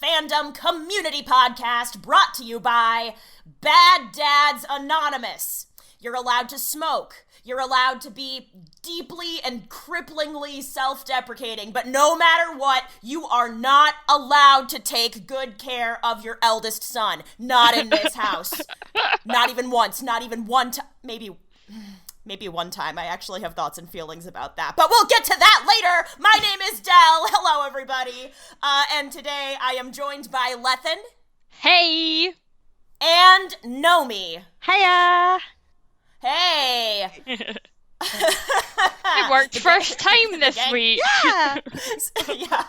fandom community podcast brought to you by Bad Dads Anonymous. You're allowed to smoke. You're allowed to be deeply and cripplingly self-deprecating, but no matter what, you are not allowed to take good care of your eldest son. Not in this house. Not even once. Not even one time. Maybe one time. I actually have thoughts and feelings about that. But we'll get to that later. My name is Del. Hello, everybody. And today I am joined by Lethan. Hey. And Nomi. Hiya. Hey. It worked first time this week. Yeah. yeah.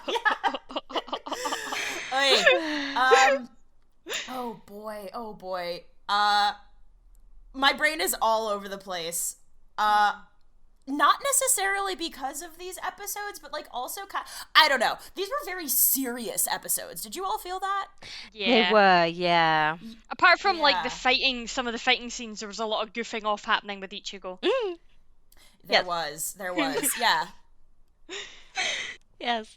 Wait. Oh boy. My brain is all over the place. Not necessarily because of these episodes, but like also I don't know. These were very serious episodes. Did you all feel that? Yeah. They were, yeah. Apart from like Yeah. some of the fighting scenes, there was a lot of goofing off happening with Ichigo. There was, yeah. Yes,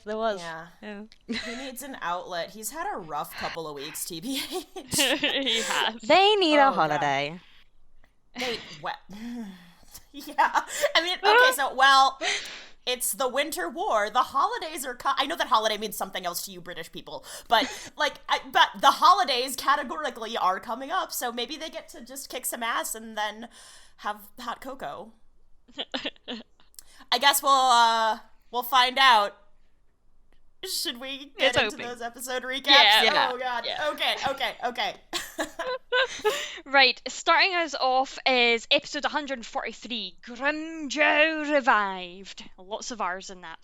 there was. Yeah. He needs an outlet. He's had a rough couple of weeks, TBH. He has. They need a Oh, God. holiday. Yeah. I mean, okay, so, well, it's the winter war. The holidays are, I know that holiday means something else to you British people, but, but the holidays categorically are coming up, so maybe they get to just kick some ass and then have hot cocoa. I guess we'll find out. Should we get It's into opening. those episode recaps? Yeah. Oh, God. Yeah. Okay. Right, starting us off is episode 143, Grimjow Revived. Lots of R's in that.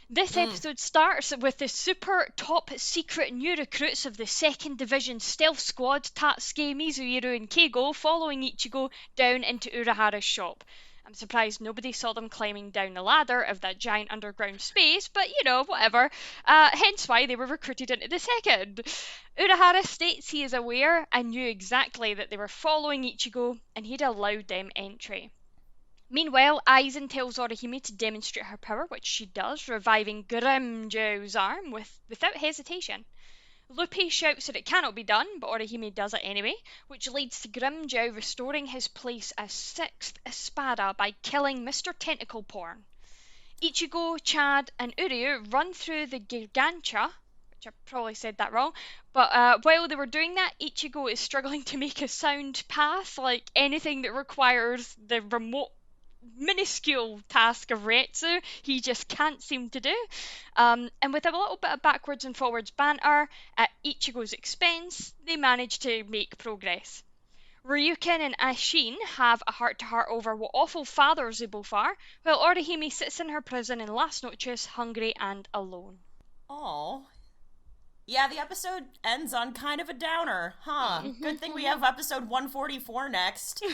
This episode starts with the super top secret new recruits of the 2nd Division Stealth Squad, Tatsuki, Mizuhiro and Keigo, following Ichigo down into Urahara's shop. I'm surprised nobody saw them climbing down the ladder of that giant underground space, but you know, whatever. Hence why they were recruited into the 2nd. Urahara states he is aware and knew exactly that they were following Ichigo, and he'd allowed them entry. Meanwhile, Aizen tells Orihime to demonstrate her power, which she does, reviving Grimjow's arm without hesitation. Lupe shouts that it cannot be done, but Orihime does it anyway, which leads to Grimjow restoring his place as 6th Espada by killing Mr. Tentacle Porn. Ichigo, Chad, and Uryu run through the Gigancha, which I probably said that wrong, but while they were doing that, Ichigo is struggling to make a sound path, like anything that requires the remote minuscule task of Retsu, he just can't seem to do. And with a little bit of backwards and forwards banter at Ichigo's expense, they manage to make progress. Ryukin and Ashin have a heart-to-heart over what awful fathers they both are, while Orihime sits in her prison in Las Noches, hungry and alone. Oh. Yeah, the episode ends on kind of a downer, huh? Good thing we have episode 144 next.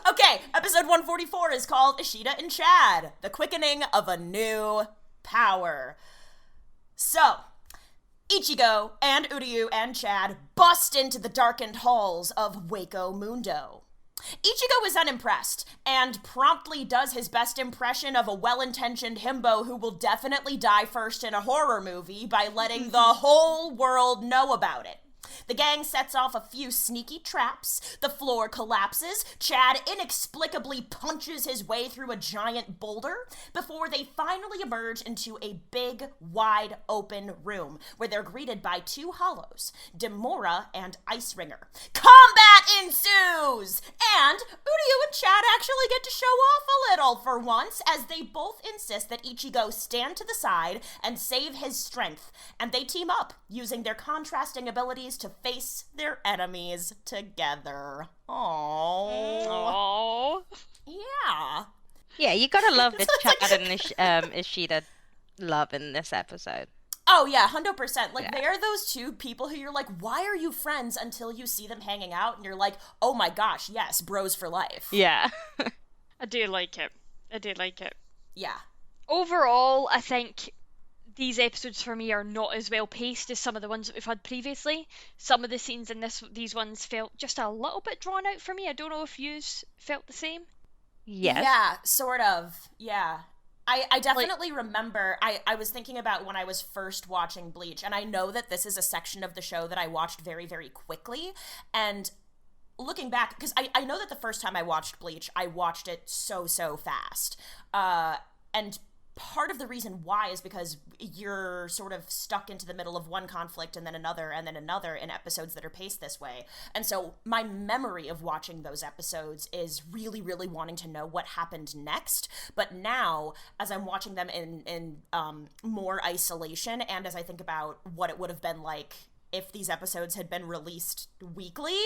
Okay, episode 144 is called Ishida and Chad, the quickening of a new power. So, Ichigo and Uryu and Chad bust into the darkened halls of Waco Mundo. Ichigo is unimpressed, and promptly does his best impression of a well-intentioned himbo who will definitely die first in a horror movie by letting the whole world know about it. The gang sets off a few sneaky traps, the floor collapses, Chad inexplicably punches his way through a giant boulder, before they finally emerge into a big, wide open room, where they're greeted by 2 hollows, Demora and Ice Ringer. Combat ensues! And Uryu and Chad actually get to show off a little for once, as they both insist that Ichigo stand to the side and save his strength, and they team up, using their contrasting abilities to face their enemies together. Aww. Yeah. Yeah, you gotta love the Chad and Ishida love in this episode. Oh, yeah, 100%. Like, they are those 2 people who you're like, why are you friends, until you see them hanging out, and you're like, oh my gosh, yes, bros for life. Yeah. I do like it. Yeah. Overall, I think these episodes for me are not as well paced as some of the ones that we've had previously. Some of the scenes in these ones felt just a little bit drawn out for me. I don't know if yous felt the same. Yes. Yeah, sort of. Yeah. I definitely remember, I was thinking about when I was first watching Bleach, and I know that this is a section of the show that I watched very, very quickly, and looking back, because I know that the first time I watched Bleach, I watched it so fast, and part of the reason why is because you're sort of stuck into the middle of one conflict and then another in episodes that are paced this way. And so my memory of watching those episodes is really, really wanting to know what happened next. But now, as I'm watching them in more isolation, and as I think about what it would have been like if these episodes had been released weekly,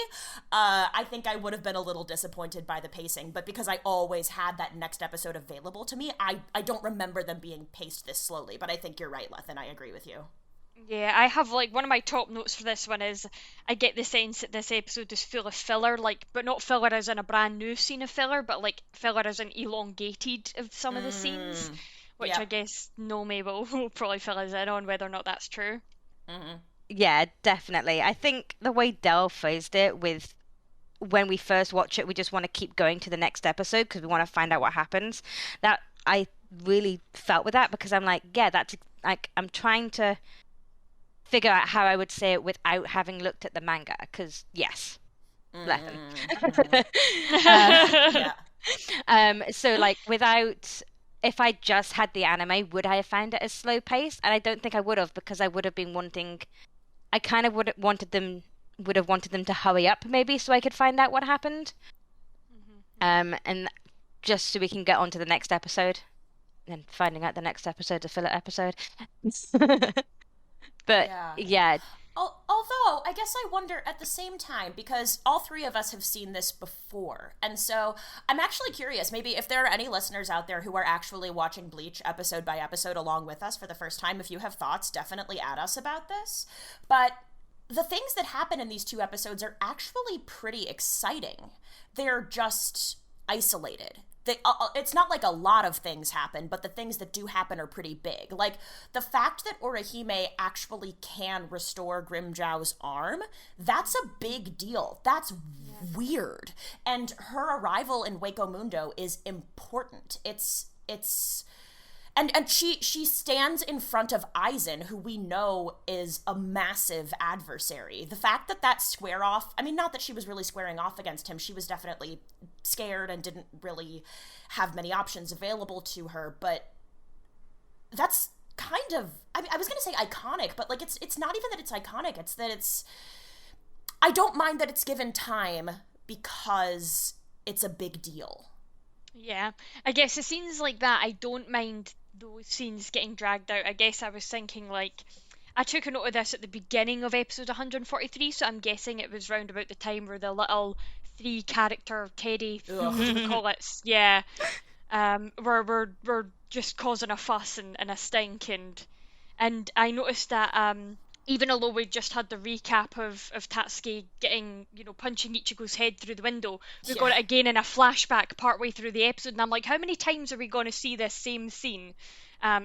I think I would have been a little disappointed by the pacing. But because I always had that next episode available to me, I don't remember them being paced this slowly. But I think you're right, Lethan. I agree with you. Yeah, I have, like, one of my top notes for this one is I get the sense that this episode is full of filler, like, but not filler as in a brand new scene of filler, but like filler as in elongated of some of the scenes, which I guess Nomi will probably fill us in on whether or not that's true. Yeah, definitely. I think the way Del phrased it with when we first watch it, we just want to keep going to the next episode because we want to find out what happens. That I really felt with that because I'm like, yeah, that's like, I'm trying to figure out how I would say it without having looked at the manga because, yes, Lethan. So like without... If I just had the anime, would I have found it as slow paced? And I don't think I would have because I would have been wanting... I kind of would have wanted them to hurry up maybe so I could find out what happened. And just so we can get on to the next episode. And finding out the next episode, a filler episode. But yeah. Although, I guess I wonder at the same time, because all three of us have seen this before, and so I'm actually curious, maybe if there are any listeners out there who are actually watching Bleach episode by episode along with us for the first time, if you have thoughts, definitely add us about this. But the things that happen in these two episodes are actually pretty exciting. They're just isolated. It's not like a lot of things happen, but the things that do happen are pretty big. Like, the fact that Orihime actually can restore Grimmjow's arm, that's a big deal. That's weird. And her arrival in Hueco Mundo is important. And she stands in front of Aizen, who we know is a massive adversary. The fact that square off, I mean, not that she was really squaring off against him, she was definitely scared and didn't really have many options available to her, but that's kind of, I mean, I was going to say iconic, but like it's not even that it's iconic, it's that I don't mind that it's given time because it's a big deal. Yeah, I guess the scenes like that, I don't mind those scenes getting dragged out. I guess I was thinking, like, I took a note of this at the beginning of episode 143, so I'm guessing it was round about the time where the little 3-character Teddy, what do we call it? Yeah, we're just causing a fuss and a stink, and I noticed that even although we just had the recap of Tatsuki getting, punching Ichigo's head through the window, we got it again in a flashback partway through the episode, and I'm like, how many times are we going to see this same scene?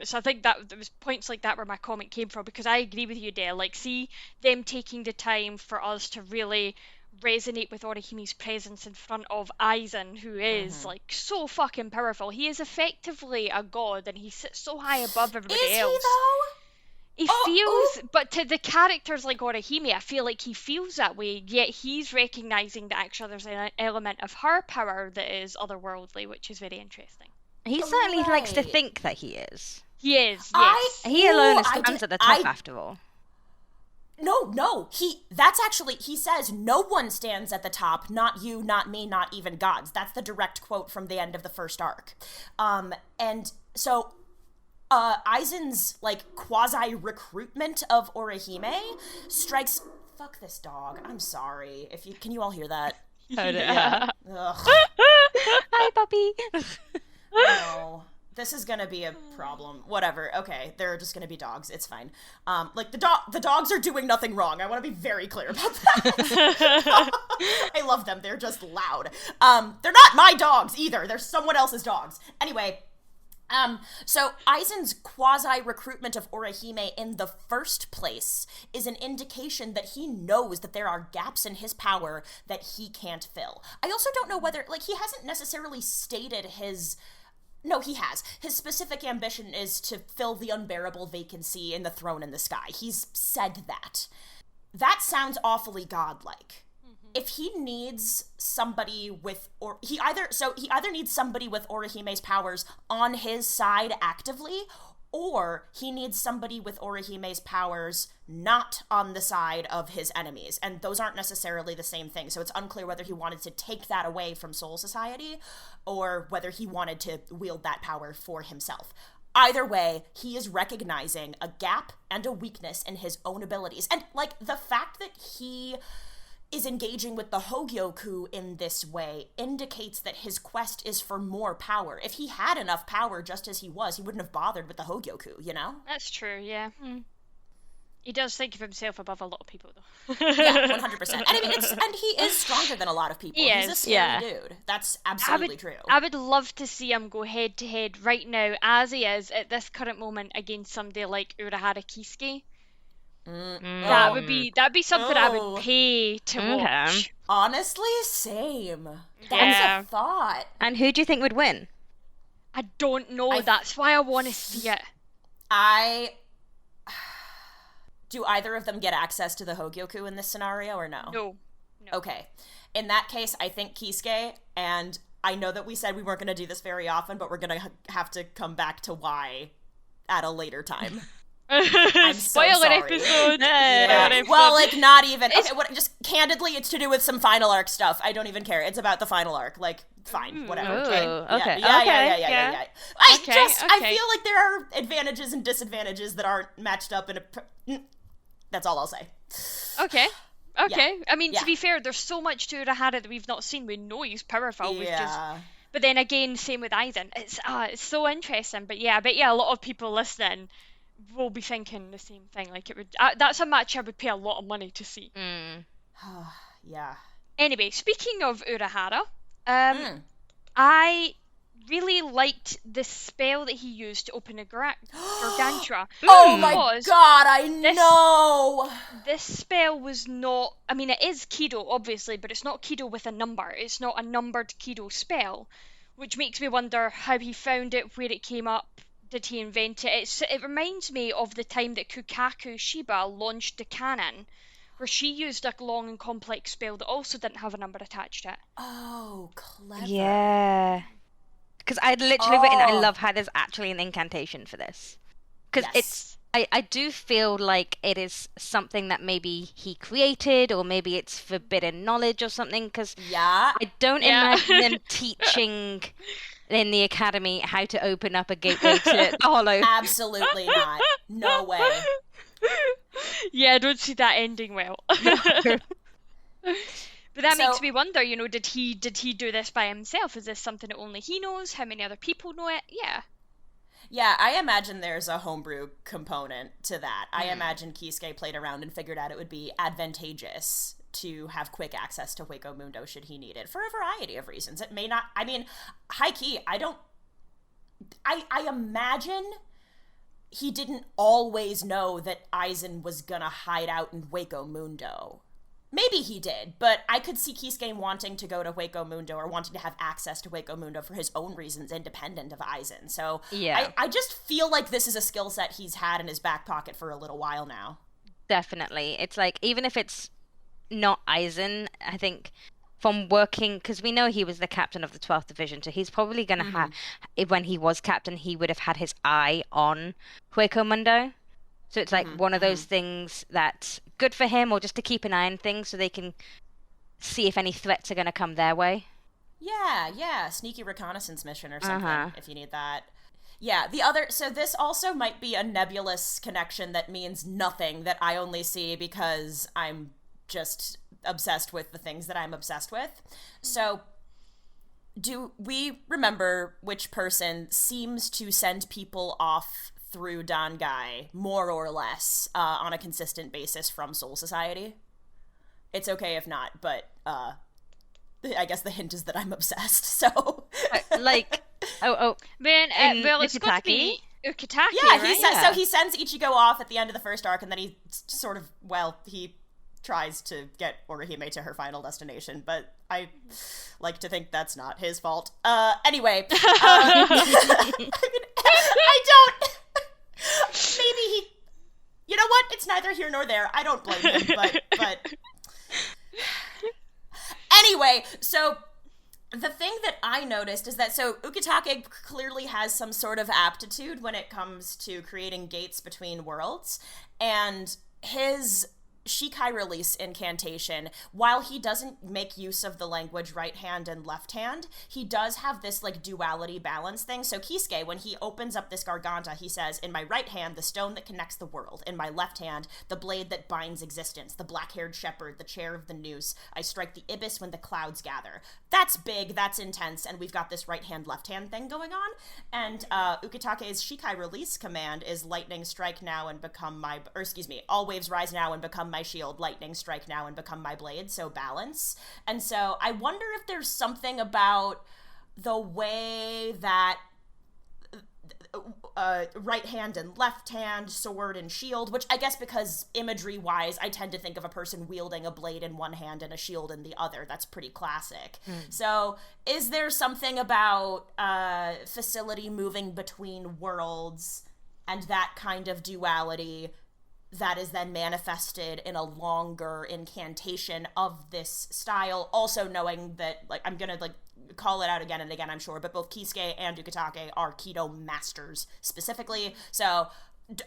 So I think that there was points like that where my comment came from, because I agree with you, Dale. Like, see them taking the time for us to really resonate with Orihime's presence in front of Aizen, who is like so fucking powerful. He is effectively a god, and he sits so high above everybody else. Is he though? He feels, but to the characters like Orihime, I feel like he feels that way, yet he's recognising that actually there's an element of her power that is otherworldly, which is very interesting. He certainly likes to think that he is. He is, yes. He alone stands at the top after all. No, that's actually, he says, no one stands at the top, not you, not me, not even gods. That's the direct quote from the end of the first arc. And so... Aizen's, like, quasi-recruitment of Orihime strikes... Fuck this dog. I'm sorry. Can you all hear that? Yeah. Ugh. Hi, puppy. No. This is gonna be a problem. Whatever. Okay, they're just gonna be dogs. It's fine. Like, the dogs are doing nothing wrong. I want to be very clear about that. I love them. They're just loud. They're not my dogs, either. They're someone else's dogs. Anyway... So Aizen's quasi-recruitment of Orihime in the first place is an indication that he knows that there are gaps in his power that he can't fill. I also don't know whether, like, he hasn't necessarily stated his No, he has. His specific ambition is to fill the unbearable vacancy in the throne in the sky. He's said that. That sounds awfully godlike. If he needs somebody with, he either needs somebody with Orihime's powers on his side actively, or he needs somebody with Orihime's powers not on the side of his enemies. And those aren't necessarily the same thing. So it's unclear whether he wanted to take that away from Soul Society or whether he wanted to wield that power for himself. Either way, he is recognizing a gap and a weakness in his own abilities. And, like, the fact that he is engaging with the Hōgyoku in this way indicates that his quest is for more power. If he had enough power just as he was, he wouldn't have bothered with the Hōgyoku, you know? That's true, yeah. He does think of himself above a lot of people, though. Yeah, 100%. And I mean, and he is stronger than a lot of people. He's a scary dude. That's absolutely true. I would love to see him go head to head right now, as he is at this current moment, against somebody like Urahara Kisuke. That'd be something I would pay to watch. Honestly, same. That's a thought. And who do you think would win? I don't know. That's why I want to see it. Do either of them get access to the Hōgyoku in this scenario or no? No. Okay. In that case, I think Kisuke, and I know that we said we weren't going to do this very often, but we're going to have to come back to why at a later time. I'm Spoiler episode. Yeah. Well, like, not even. Okay, just candidly, it's to do with some final arc stuff. I don't even care. It's about the final arc. Like, fine, whatever. Okay. Yeah. I feel like there are advantages and disadvantages that aren't matched up in a. That's all I'll say. Okay. I mean, to be fair, there's so much to Urahara that we've not seen. We know he's powerful. But then again, same with Aizen. It's so interesting. But yeah, I bet a lot of people listening will be thinking the same thing. Like, it would. That's a match I would pay a lot of money to see. Yeah. Anyway, speaking of Urahara, I really liked the spell that he used to open a Gargantua. Oh my god, I know! This spell was not... I mean, it is Kido, obviously, but it's not Kido with a number. It's not a numbered Kido spell, which makes me wonder how he found it, where it came up. Did he invent it? It reminds me of the time that Kukaku Shiba launched the cannon, where she used a long and complex spell that also didn't have a number attached to it. Oh, clever. Yeah. Because I'd literally written, I love how there's actually an incantation for this. Because I do feel like it is something that maybe he created, or maybe it's forbidden knowledge or something, because I don't imagine them teaching in the academy how to open up a gateway to the Hollow. Absolutely not. No way. Yeah, I don't see that ending well. But that makes me wonder, did he do this by himself? Is this something that only he knows? How many other people know it? Yeah. Yeah, I imagine there's a homebrew component to that. I imagine Kisuke played around and figured out it would be advantageous to have quick access to Hueco Mundo should he need it, for a variety of reasons. It may not... I mean, high-key, I imagine he didn't always know that Aizen was gonna hide out in Hueco Mundo. Maybe he did, but I could see Kisuke wanting to go to Hueco Mundo or wanting to have access to Hueco Mundo for his own reasons, independent of Aizen. So I just feel like this is a skill set he's had in his back pocket for a little while now. Definitely. It's like, even if it's not Aizen, I think from working, because we know he was the captain of the 12th Division, so he's probably going to have, when he was captain, he would have had his eye on Hueco Mundo. So it's like one of those things that's good for him, or just to keep an eye on things so they can see if any threats are going to come their way. Yeah. Sneaky reconnaissance mission or something, if you need that. Yeah, so this also might be a nebulous connection that means nothing, that I only see because I'm just obsessed with the things that I'm obsessed with. So, do we remember which person seems to send people off through Dangai, more or less, on a consistent basis from Soul Society? It's okay if not, but I guess the hint is that I'm obsessed, so... it's got to be Ukitake, yeah, right? So he sends Ichigo off at the end of the first arc, and then he sort of, he tries to get Orihime to her final destination, but I like to think that's not his fault. Anyway, I mean, I don't. Maybe he. You know what? It's neither here nor there. I don't blame him, but. Anyway, so the thing that I noticed is that Ukitake clearly has some sort of aptitude when it comes to creating gates between worlds, and his Shikai release incantation, while he doesn't make use of the language right hand and left hand, he does have this like duality balance thing. So Kisuke, when he opens up this garganta, he says, in my right hand, the stone that connects the world. In my left hand, the blade that binds existence. The black-haired shepherd, the chair of the noose. I strike the ibis when the clouds gather. That's big, that's intense, and we've got this right hand, left hand thing going on. And Ukitake's Shikai release command is lightning strike now and become my, all waves rise now and become my shield, lightning strike now and become my blade, so balance. And so I wonder if there's something about the way that right hand and left hand, sword and shield, which I guess because imagery wise I tend to think of a person wielding a blade in one hand and a shield in the other. That's pretty classic. So is there something about facility moving between worlds and that kind of duality that is then manifested in a longer incantation of this style, also knowing that, like, I'm gonna, like, call it out again and again, I'm sure, but both Kisuke and Ukitake are Kido masters specifically, so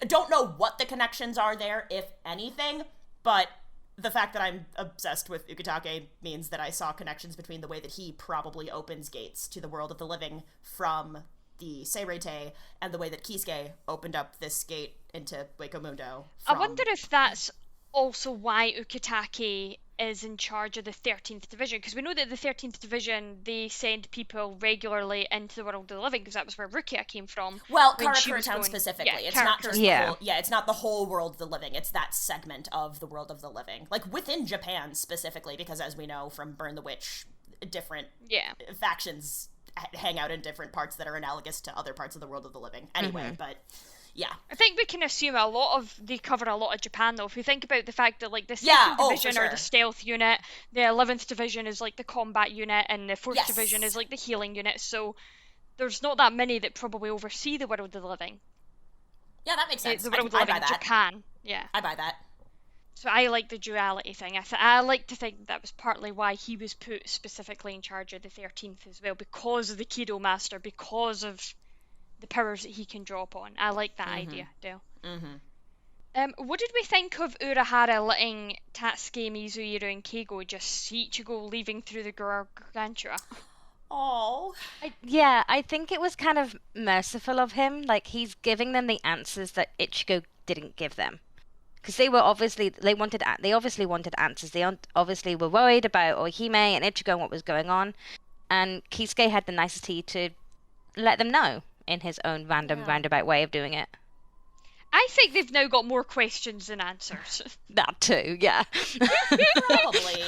don't know what the connections are there, if anything, but the fact that I'm obsessed with Ukitake means that I saw connections between the way that he probably opens gates to the world of the living from the Seireitei and the way that Kisuke opened up this gate into Hueco Mundo. I wonder if that's also why Ukitake is in charge of the 13th Division, because we know that the 13th Division, they send people regularly into the world of the living, because that was where Rukia came from. Well, Karakura specifically. Yeah, it's not just it's not the whole world of the living, it's that segment of the world of the living. Like, within Japan specifically, because as we know from Burn the Witch, different factions hang out in different parts that are analogous to other parts of the world of the living. Anyway, but yeah. I think we can assume they cover a lot of Japan, though. If we think about the fact that, like, the 2nd Division are the stealth unit, the 11th Division is, like, the combat unit, and the 4th Division is, like, the healing unit, so there's not that many that probably oversee the world of the living. Yeah, that makes sense. The world of the living in Japan. Yeah. I buy that. So I like the duality thing. I like to think that was partly why he was put specifically in charge of the 13th as well, because of the Kido Master, because of the powers that he can draw upon. I like that idea, Dale. What did we think of Urahara letting Tatsuki, Mizuhiro, and Keigo just see Ichigo leaving through the Gargantua? Oh. I think it was kind of merciful of him. Like, he's giving them the answers that Ichigo didn't give them. Because they obviously wanted answers. They obviously were worried about Orihime and Ichigo and what was going on. And Kisuke had the nicety to let them know in his own random, roundabout way of doing it. I think they've now got more questions than answers. That too, yeah. Probably.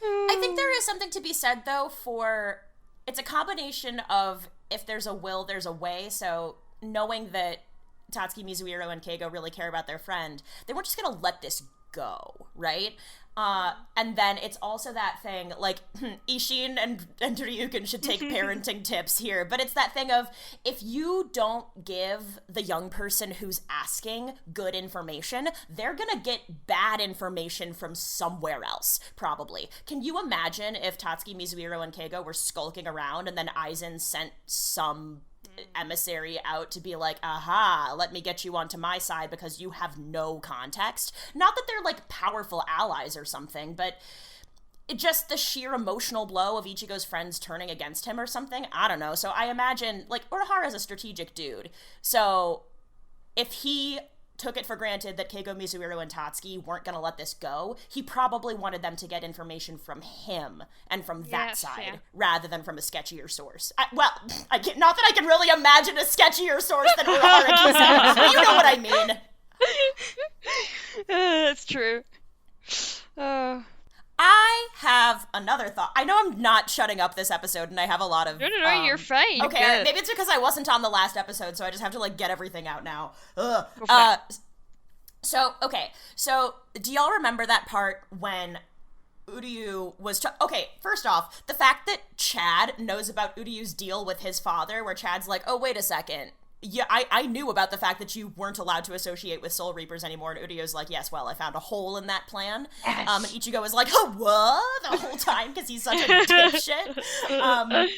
I think there is something to be said, though, for... It's a combination of if there's a will, there's a way, so knowing that Tatsuki, Mizuhiro, and Keigo really care about their friend, they weren't just gonna let this go, right? And then it's also that thing, like, Ishin and Ryuken should take parenting tips here, but it's that thing of, if you don't give the young person who's asking good information, they're gonna get bad information from somewhere else, probably. Can you imagine if Tatsuki, Mizuhiro, and Keigo were skulking around and then Aizen sent some emissary out to be like, aha, let me get you onto my side because you have no context? Not that they're, like, powerful allies or something, but just the sheer emotional blow of Ichigo's friends turning against him or something. I don't know. So I imagine, like, Urahara's a strategic dude. So if he took it for granted that Keigo, Mizuhiro, and Tatsuki weren't going to let this go, he probably wanted them to get information from him and from that side, rather than from a sketchier source. Not that I can really imagine a sketchier source than Urahara Kisuke, but you know what I mean. That's true. I have another thought. I know I'm not shutting up this episode, and I have a lot of... No, you're fine. Okay, maybe it's because I wasn't on the last episode, so I just have to, like, get everything out now. So, okay. So, do y'all remember that part when Uryu was... Okay, first off, the fact that Chad knows about Uryu's deal with his father, where Chad's like, oh, wait a second. Yeah, I knew about the fact that you weren't allowed to associate with Soul Reapers anymore, and Uryu's like, yes, well, I found a hole in that plan. Yes. And Ichigo was like, oh, what? The whole time, because he's such a dipshit.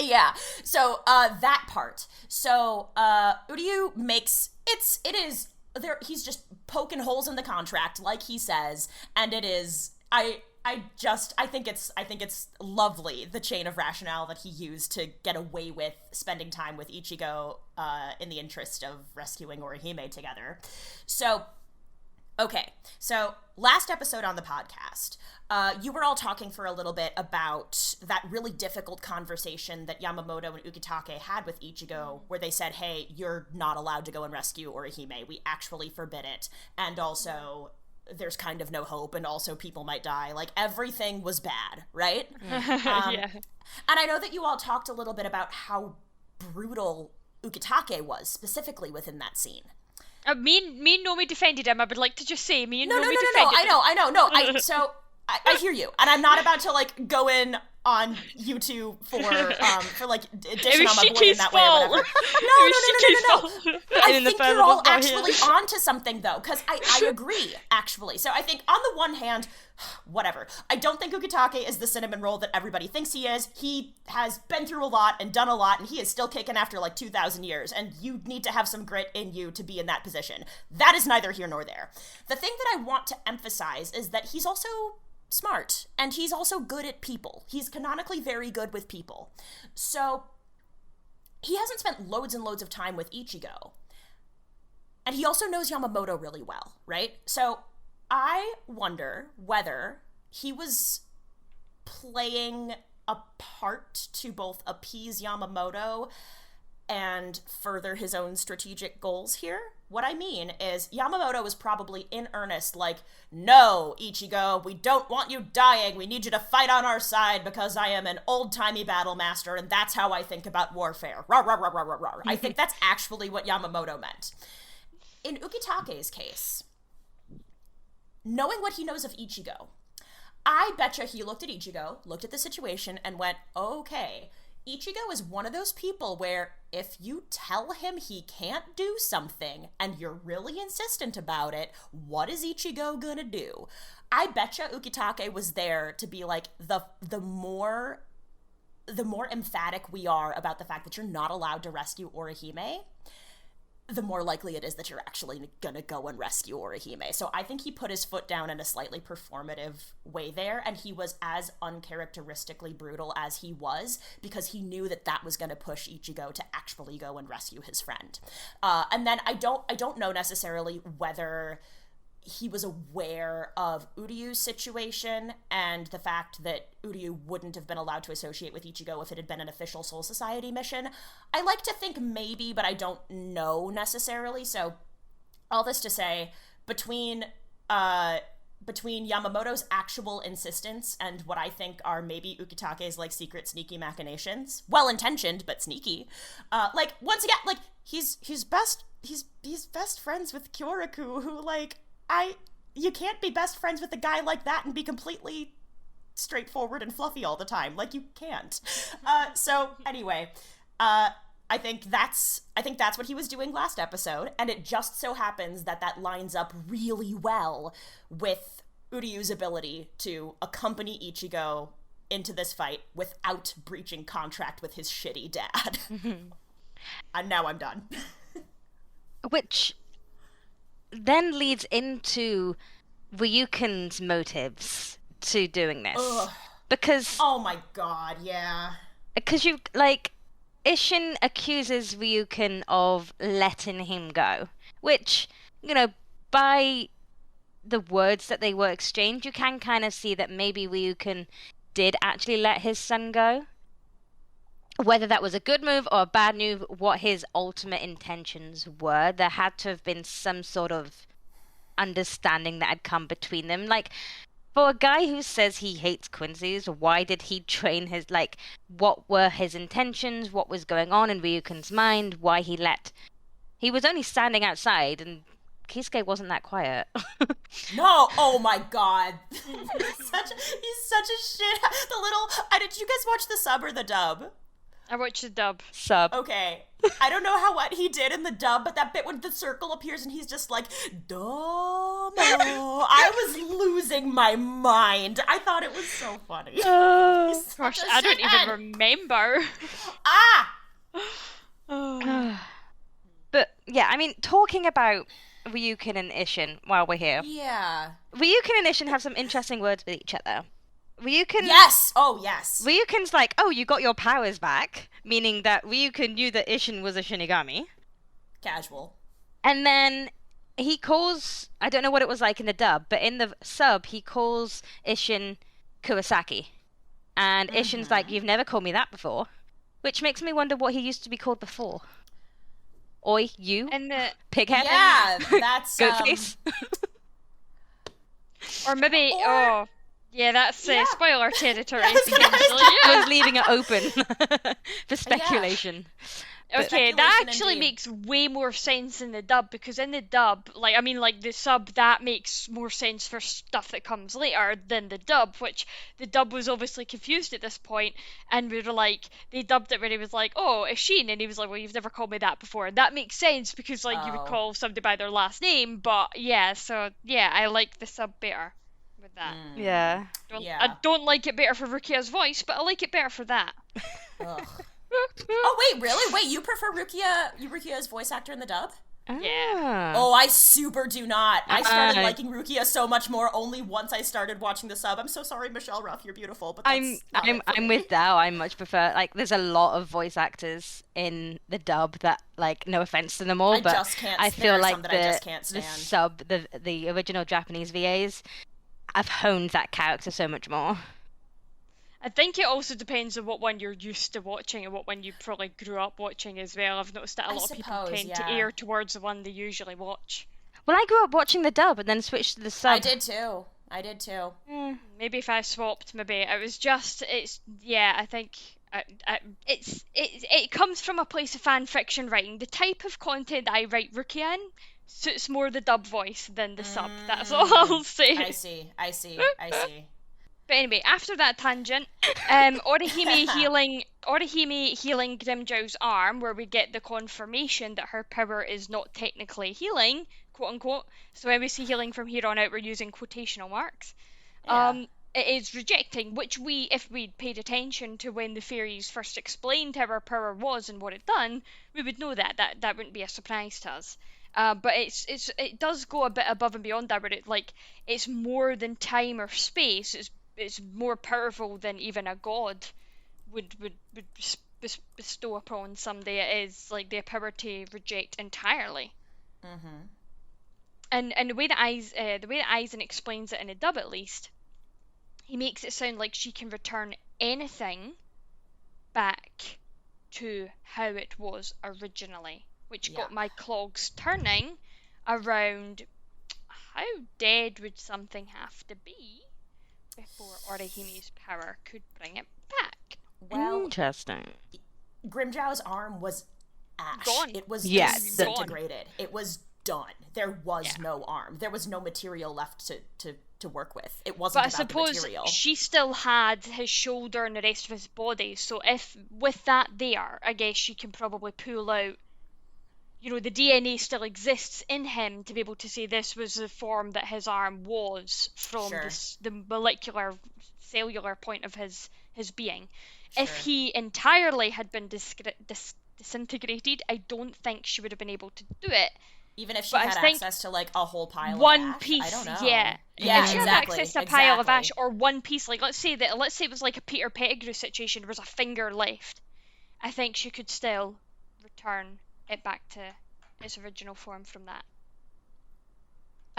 Yeah, so, that part. So, Uryu makes... It is... He's just poking holes in the contract, like he says, and it is... I think it's lovely, the chain of rationale that he used to get away with spending time with Ichigo in the interest of rescuing Orihime together. So, okay. So, last episode on the podcast, you were all talking for a little bit about that really difficult conversation that Yamamoto and Ukitake had with Ichigo, where they said, hey, you're not allowed to go and rescue Orihime. We actually forbid it. And also... there's kind of no hope, and also people might die. Like, everything was bad, right? Yeah. And I know that you all talked a little bit about how brutal Ukitake was, specifically within that scene. Me and Nomi defended him. I would like to just say, me and No, Nomi no, defended him. I know. No, I hear you, and I'm not about to, like, go in on you two for like, dishing on my boy in that way or whatever. No. I think you're all actually onto something, though, because I agree, actually. So I think, on the one hand, whatever. I don't think Ukitake is the cinnamon roll that everybody thinks he is. He has been through a lot and done a lot, and he is still kicking after, like, 2,000 years, and you need to have some grit in you to be in that position. That is neither here nor there. The thing that I want to emphasize is that he's also... smart, and he's also good at people. He's canonically very good with people. So, he hasn't spent loads and loads of time with Ichigo. And he also knows Yamamoto really well, right? So, I wonder whether he was playing a part to both appease Yamamoto and further his own strategic goals here. What I mean is, Yamamoto was probably in earnest, like, no, Ichigo, we don't want you dying, we need you to fight on our side because I am an old-timey battle master and that's how I think about warfare. Rah, rah, rah, rah, rah, rah. I think that's actually what Yamamoto meant. In Ukitake's case, knowing what he knows of Ichigo, I betcha he looked at Ichigo, looked at the situation, and went, okay, Ichigo is one of those people where if you tell him he can't do something and you're really insistent about it, what is Ichigo gonna do? I betcha Ukitake was there to be like, the more emphatic we are about the fact that you're not allowed to rescue Orihime, the more likely it is that you're actually gonna go and rescue Orihime. So I think he put his foot down in a slightly performative way there, and he was as uncharacteristically brutal as he was, because he knew that that was gonna push Ichigo to actually go and rescue his friend. And then I don't know necessarily whether he was aware of Uryu's situation and the fact that Uryu wouldn't have been allowed to associate with Ichigo if it had been an official Soul Society mission. I like to think maybe, but I don't know necessarily. So, all this to say, between Yamamoto's actual insistence and what I think are maybe Ukitake's, like, secret sneaky machinations, well-intentioned but sneaky, like, once again, like, he's best friends with Kyoraku, who, like, you can't be best friends with a guy like that and be completely straightforward and fluffy all the time. Like, you can't. So anyway, I think that's what he was doing last episode, and it just so happens that lines up really well with Uryu's ability to accompany Ichigo into this fight without breaching contract with his shitty dad. And now I'm done. Which then leads into Ryuken's motives to doing this. Ugh. Because... oh my god, yeah. Because you, like, Isshin accuses Ryuken of letting him go. Which, you know, by the words that they were exchanged, you can kind of see that maybe Ryuken did actually let his son go. Whether that was a good move or a bad move, what his ultimate intentions were, there had to have been some sort of understanding that had come between them. Like, for a guy who says he hates Quincy's, why did he train his, like, what were his intentions, what was going on in Ryuken's mind, why he was only standing outside, and Kisuke wasn't that quiet. No, oh my god. he's such a shit. The little, did you guys watch the sub or the dub? I watched the dub. Sub. Okay. I don't know what he did in the dub, but that bit when the circle appears and he's just like, Domo. I was losing my mind. I thought it was so funny. Gosh, I don't even remember. But yeah, I mean, talking about Ryukin and Isshin while we're here. Yeah. Ryukin and Isshin have some interesting words with each other. Ryukin. Yes! Oh, yes. Ryukin's like, oh, you got your powers back, meaning that Ryukin knew that Isshin was a Shinigami. Casual. And then he calls, I don't know what it was like in the dub, but in the sub, he calls Isshin Kurosaki. And Isshin's like, you've never called me that before. Which makes me wonder what he used to be called before. Oi, you? And the Pighead? Yeah, that's... Goat face? Or maybe... Oh... Yeah, that's spoiler territory. I was leaving it open for speculation. Okay, that actually makes way more sense in the dub, because in the dub, the sub, that makes more sense for stuff that comes later than the dub, which the dub was obviously confused at this point, and we were like, they dubbed it when he was like, oh, Isshin, and he was like, well, you've never called me that before, and that makes sense, because, you would call somebody by their last name, but, I like the sub better. With that. Yeah. I don't like it better for Rukia's voice, but I like it better for that. Ugh. Oh, wait, really? Wait, you prefer Rukia's voice actor in the dub? Yeah. Oh, I super do not. I started liking Rukia so much more only once I started watching the sub. I'm so sorry, Michelle Ruff, you're beautiful, but that's I'm with Dao. I much prefer, there's a lot of voice actors in the dub that, no offense to them all, but I feel like the sub, the original Japanese VAs, I've honed that character so much more. I think it also depends on what one you're used to watching and what one you probably grew up watching as well. I've noticed that a lot of people tend to err towards the one they usually watch. Well, I grew up watching the dub and then switched to the sub. I did too. Maybe if I swapped, maybe. It was just, I think it comes from a place of fan fiction writing. The type of content that I write Rukia in suits more the dub voice than the sub. That's all I'll say. I see. But anyway, after that tangent, Orihime healing Grimjow's arm, where we get the confirmation that her power is not technically healing, quote unquote. So when we see healing from here on out, we're using quotational marks. It is rejecting, which if we'd paid attention to when the fairies first explained how her power was and what it done, we would know that wouldn't be a surprise to us. But it does go a bit above and beyond that, where it's more than time or space. It's more powerful than even a god would bestow upon somebody. It is the power to reject entirely. Mm-hmm. And the way that Aizen explains it in a dub, at least, he makes it sound like she can return anything back to how it was originally, which got my clogs turning around how dead would something have to be before Orihime's power could bring it back. Well, interesting. Grimjow's arm was ash. Gone. It was disintegrated. It was done. There was no arm. There was no material left to work with. It wasn't about the material. But I suppose she still had his shoulder and the rest of his body, so if with that there, I guess she can probably pull out, the DNA still exists in him to be able to say this was the form that his arm was from the molecular, cellular point of his being. Sure. If he entirely had been disintegrated, I don't think she would have been able to do it. Even if she had access to a whole pile of ash, piece, I don't know. Yeah, if she had access to a pile of ash or one piece, let's say it was like a Peter Pettigrew situation, there was a finger left, I think she could still return it back to its original form from that.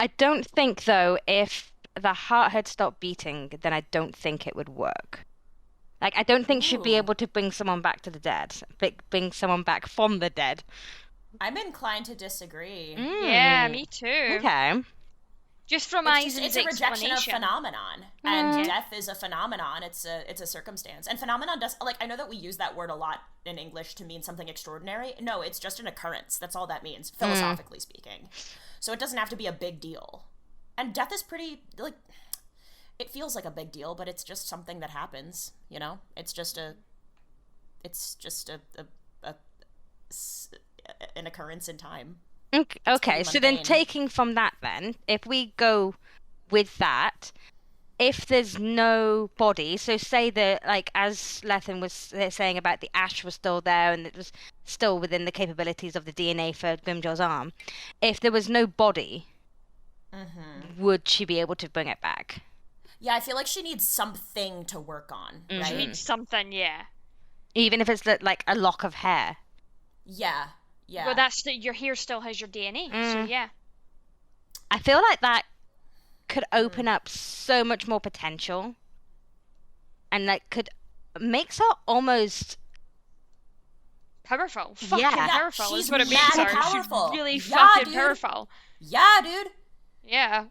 I don't think, though, if the heart had stopped beating, then I don't think it would work. I don't think she'd be able to bring someone back to the dead, bring someone back from the dead. I'm inclined to disagree. Yeah, me too. Okay. Just from Aizen's it's a rejection of phenomenon, and death is a phenomenon. It's a circumstance, and phenomenon does I know that we use that word a lot in English to mean something extraordinary. No, it's just an occurrence. That's all that means, philosophically speaking. So it doesn't have to be a big deal. And death is pretty, like, it feels like a big deal, but it's just something that happens, you know? It's just an occurrence in time. Okay, so then taking from that then, if we go with that, if there's no body, so say that, like, as Lethan was saying about the ash was still there and it was still within the capabilities of the DNA for Grimjow's arm, if there was no body, would she be able to bring it back? Yeah, I feel like she needs something to work on, right? She needs something, yeah. Even if it's like a lock of hair. Yeah. Well, your hair still has your DNA, so yeah. I feel like that could open up so much more potential, and that could makes her almost powerful. Fucking powerful. She's is what it mad makes her. powerful. She's really fucking dude. powerful. Yeah, dude. Yeah.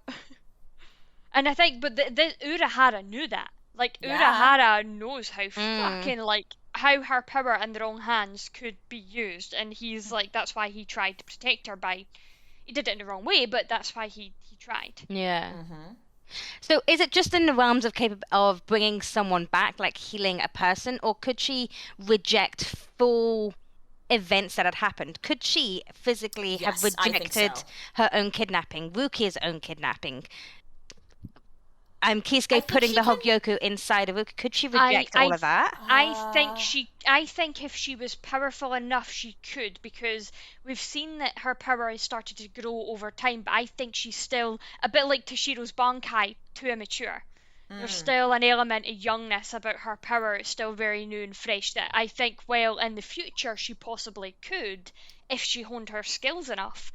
And I think, but the Urahara knew that. Like, Yeah. Urahara knows how fucking, like, how her power in the wrong hands could be used, and he's like, that's why he tried to protect her by, he did it in the wrong way, but that's why he tried. Yeah. So is it just in the realms of bringing someone back, like healing a person, or could she reject full events that had happened? Could she physically have rejected her own kidnapping, Rukia's own kidnapping? Kisuke putting the Hōgyoku inside of Rukia. Could she reject all of that? I think if she was powerful enough, she could, because we've seen that her power has started to grow over time, but I think she's still a bit like Toshiro's Bankai, too immature. There's still an element of youngness about her power. It's still very new and fresh, that I think, well, in the future she possibly could, if she honed her skills enough.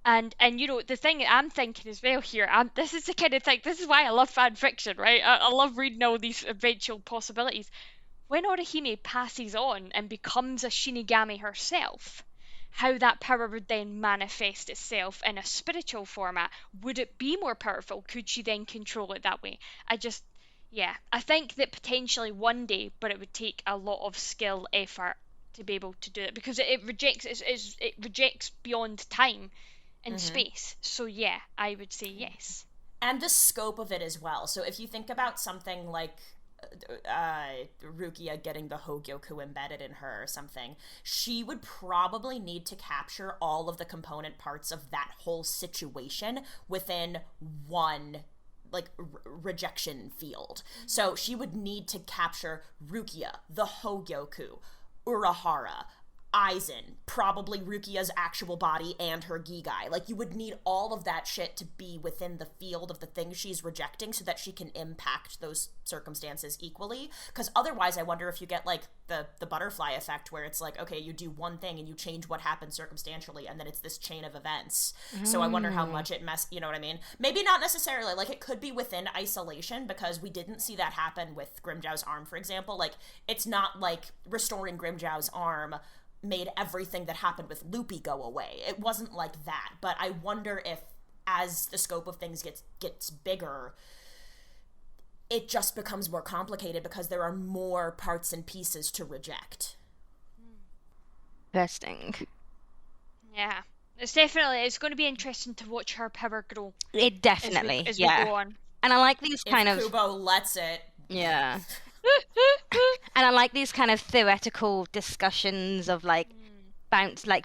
And you know, the thing I'm thinking as well here, this is the kind of thing, this is why I love fan fiction, right? I love reading all these eventual possibilities. When Orihime passes on and becomes a Shinigami herself, how that power would then manifest itself in a spiritual format. Would it be more powerful? Could she then control it that way? I think that potentially one day, but it would take a lot of skill, effort to be able to do it, because it rejects beyond time and space. So yeah, I would say yes. And the scope of it as well. So if you think about something like Rukia getting the Hōgyoku embedded in her or something, she would probably need to capture all of the component parts of that whole situation within one rejection field. So she would need to capture Rukia, the Hōgyoku, Urahara, Aizen, probably Rukia's actual body and her Gigai. Like, you would need all of that shit to be within the field of the things she's rejecting so that she can impact those circumstances equally. Because otherwise, I wonder if you get, like, the butterfly effect where it's like, okay, you do one thing and you change what happens circumstantially, and then it's this chain of events. So I wonder how much it you know what I mean? Maybe not necessarily. Like, it could be within isolation, because we didn't see that happen with Grimjow's arm, for example. Like, it's not like restoring Grimjow's arm made everything that happened with Loopy go away. It wasn't like that. But I wonder if, as the scope of things gets bigger, it just becomes more complicated because there are more parts and pieces to reject. Interesting. Yeah. It's going to be interesting to watch her power grow. It definitely, as we go on. And I like these kind if of... Kubo lets it. Yeah. And I like these kind of theoretical discussions of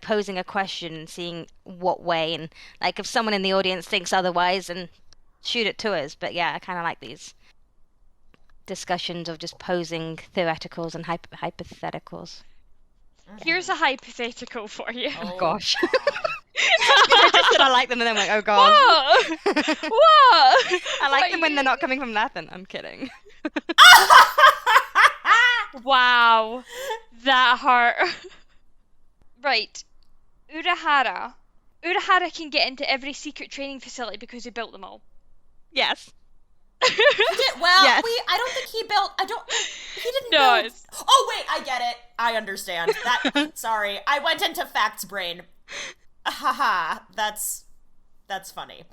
posing a question and seeing what way, and like if someone in the audience thinks otherwise, and shoot it to us. But yeah, I kind of like these discussions of just posing theoreticals and hypotheticals. Here's a hypothetical for you. Oh gosh. I just said I like them and then I'm like, oh god. What? I like them when they're not coming from Lethan. I'm kidding. Wow. That hurt. Right. Urahara can get into every secret training facility because he built them all. Yes. Well, yes. I don't think he built. He didn't build. Oh wait, I get it. I understand. Sorry, I went into facts brain. Haha, that's funny.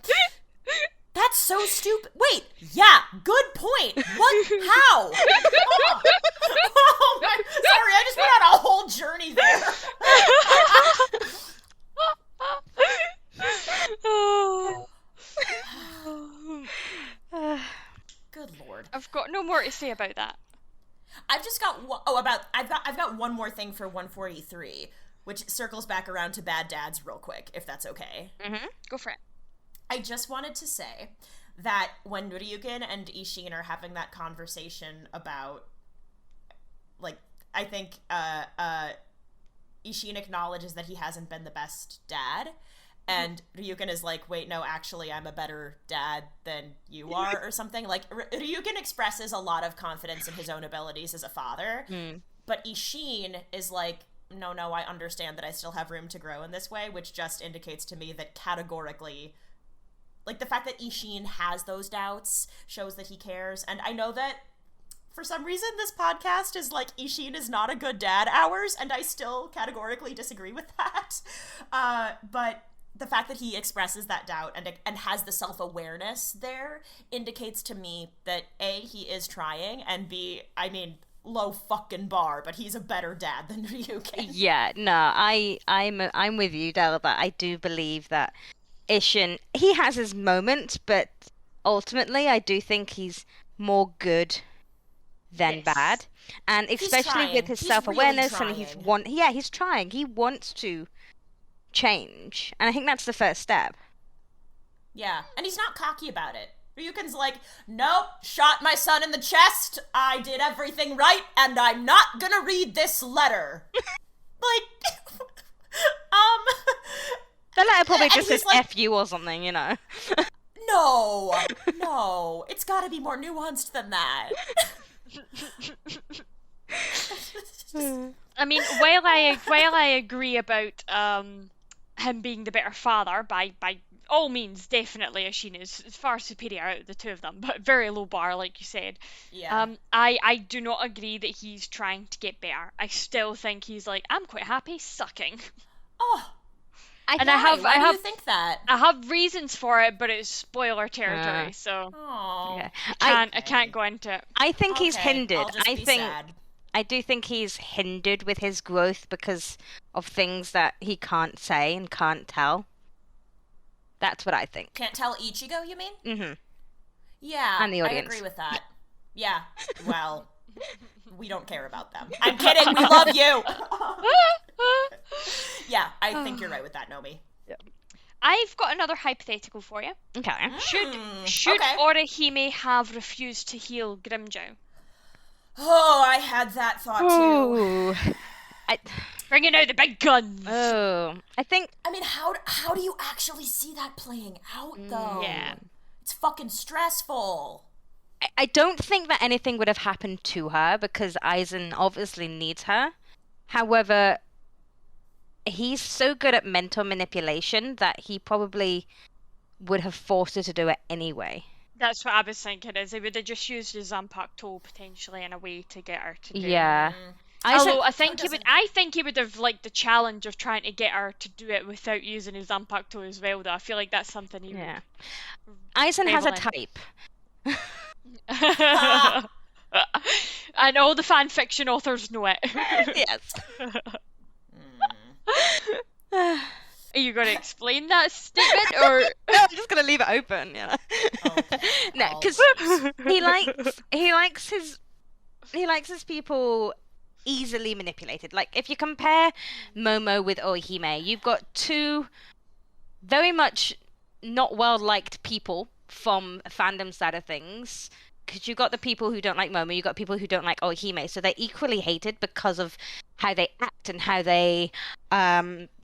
That's so stupid. Wait, yeah, good point. What? How? Oh my, sorry, I just went on a whole journey there. episode. I've got no more to say about that. I've just got I've got one more thing for 143, which circles back around to bad dads real quick, if that's okay. Mm-hmm. Go for it. I just wanted to say that when Ryukin and Ishin are having that conversation about, like, I think Ishin acknowledges that he hasn't been the best dad, and Ryukin is like, wait, no, actually, I'm a better dad than you are, or something. Like, Ryukin expresses a lot of confidence in his own abilities as a father, but Ishin is like, no, I understand that I still have room to grow in this way, which just indicates to me that categorically, like, the fact that Ishin has those doubts shows that he cares. And I know that for some reason this podcast is like, Ishin is not a good dad hours, and I still categorically disagree with that. But the fact that he expresses that doubt and has the self-awareness there indicates to me that A, he is trying, and B, I mean, low fucking bar, but he's a better dad than Ryukin. Yeah, no, I'm with you, Del, but I do believe that Ishin, he has his moments, but ultimately I do think he's more good than bad. And especially with his self-awareness, really and he's trying. He wants to change. And I think that's the first step. Yeah, and he's not cocky about it. Ryukin's like, nope, shot my son in the chest, I did everything right, and I'm not gonna read this letter. Like, The letter probably just says like, F you or something, you know. No, it's gotta be more nuanced than that. I mean, while I agree about him being the better father, by all means, definitely Ishin is far superior out of the two of them, but very low bar, like you said. Yeah. I do not agree that he's trying to get better. I still think he's like, I'm quite happy sucking. Oh. Why do you think that? I have reasons for it, but it's spoiler territory, so yeah. I can't go into it. I think he's hindered. I'll just be sad. I do think he's hindered with his growth because of things that he can't say and can't tell. That's what I think. Can't tell Ichigo, you mean? Mm-hmm. Yeah, and the audience. I agree with that. Yeah, well, we don't care about them. I'm kidding, we love you! Yeah, I think you're right with that, Nomi. Yeah. I've got another hypothetical for you. Okay. Should Orihime have refused to heal Grimjow? Oh, I had that thought too. Bringing out the big guns. Oh, I mean, how do you actually see that playing out, though? Yeah. It's fucking stressful. I don't think that anything would have happened to her because Aizen obviously needs her. However, he's so good at mental manipulation that he probably would have forced her to do it anyway. That's what I was thinking, is he would have just used his Zanpakuto potentially in a way to get her to do it. Yeah. Although I think he would have liked the challenge of trying to get her to do it without using his Zanpakuto as well, though. I feel like that's something he would. Aizen has a type. And all the fanfiction authors know it. Yes. Are you going to explain that statement, or no? I'm just going to leave it open. Yeah. No, because he likes his people easily manipulated. Like if you compare Momo with Orihime, you've got two very much not well liked people from fandom side of things. Because you've got the people who don't like Momo, you've got people who don't like Orihime, so they're equally hated because of how they act and how they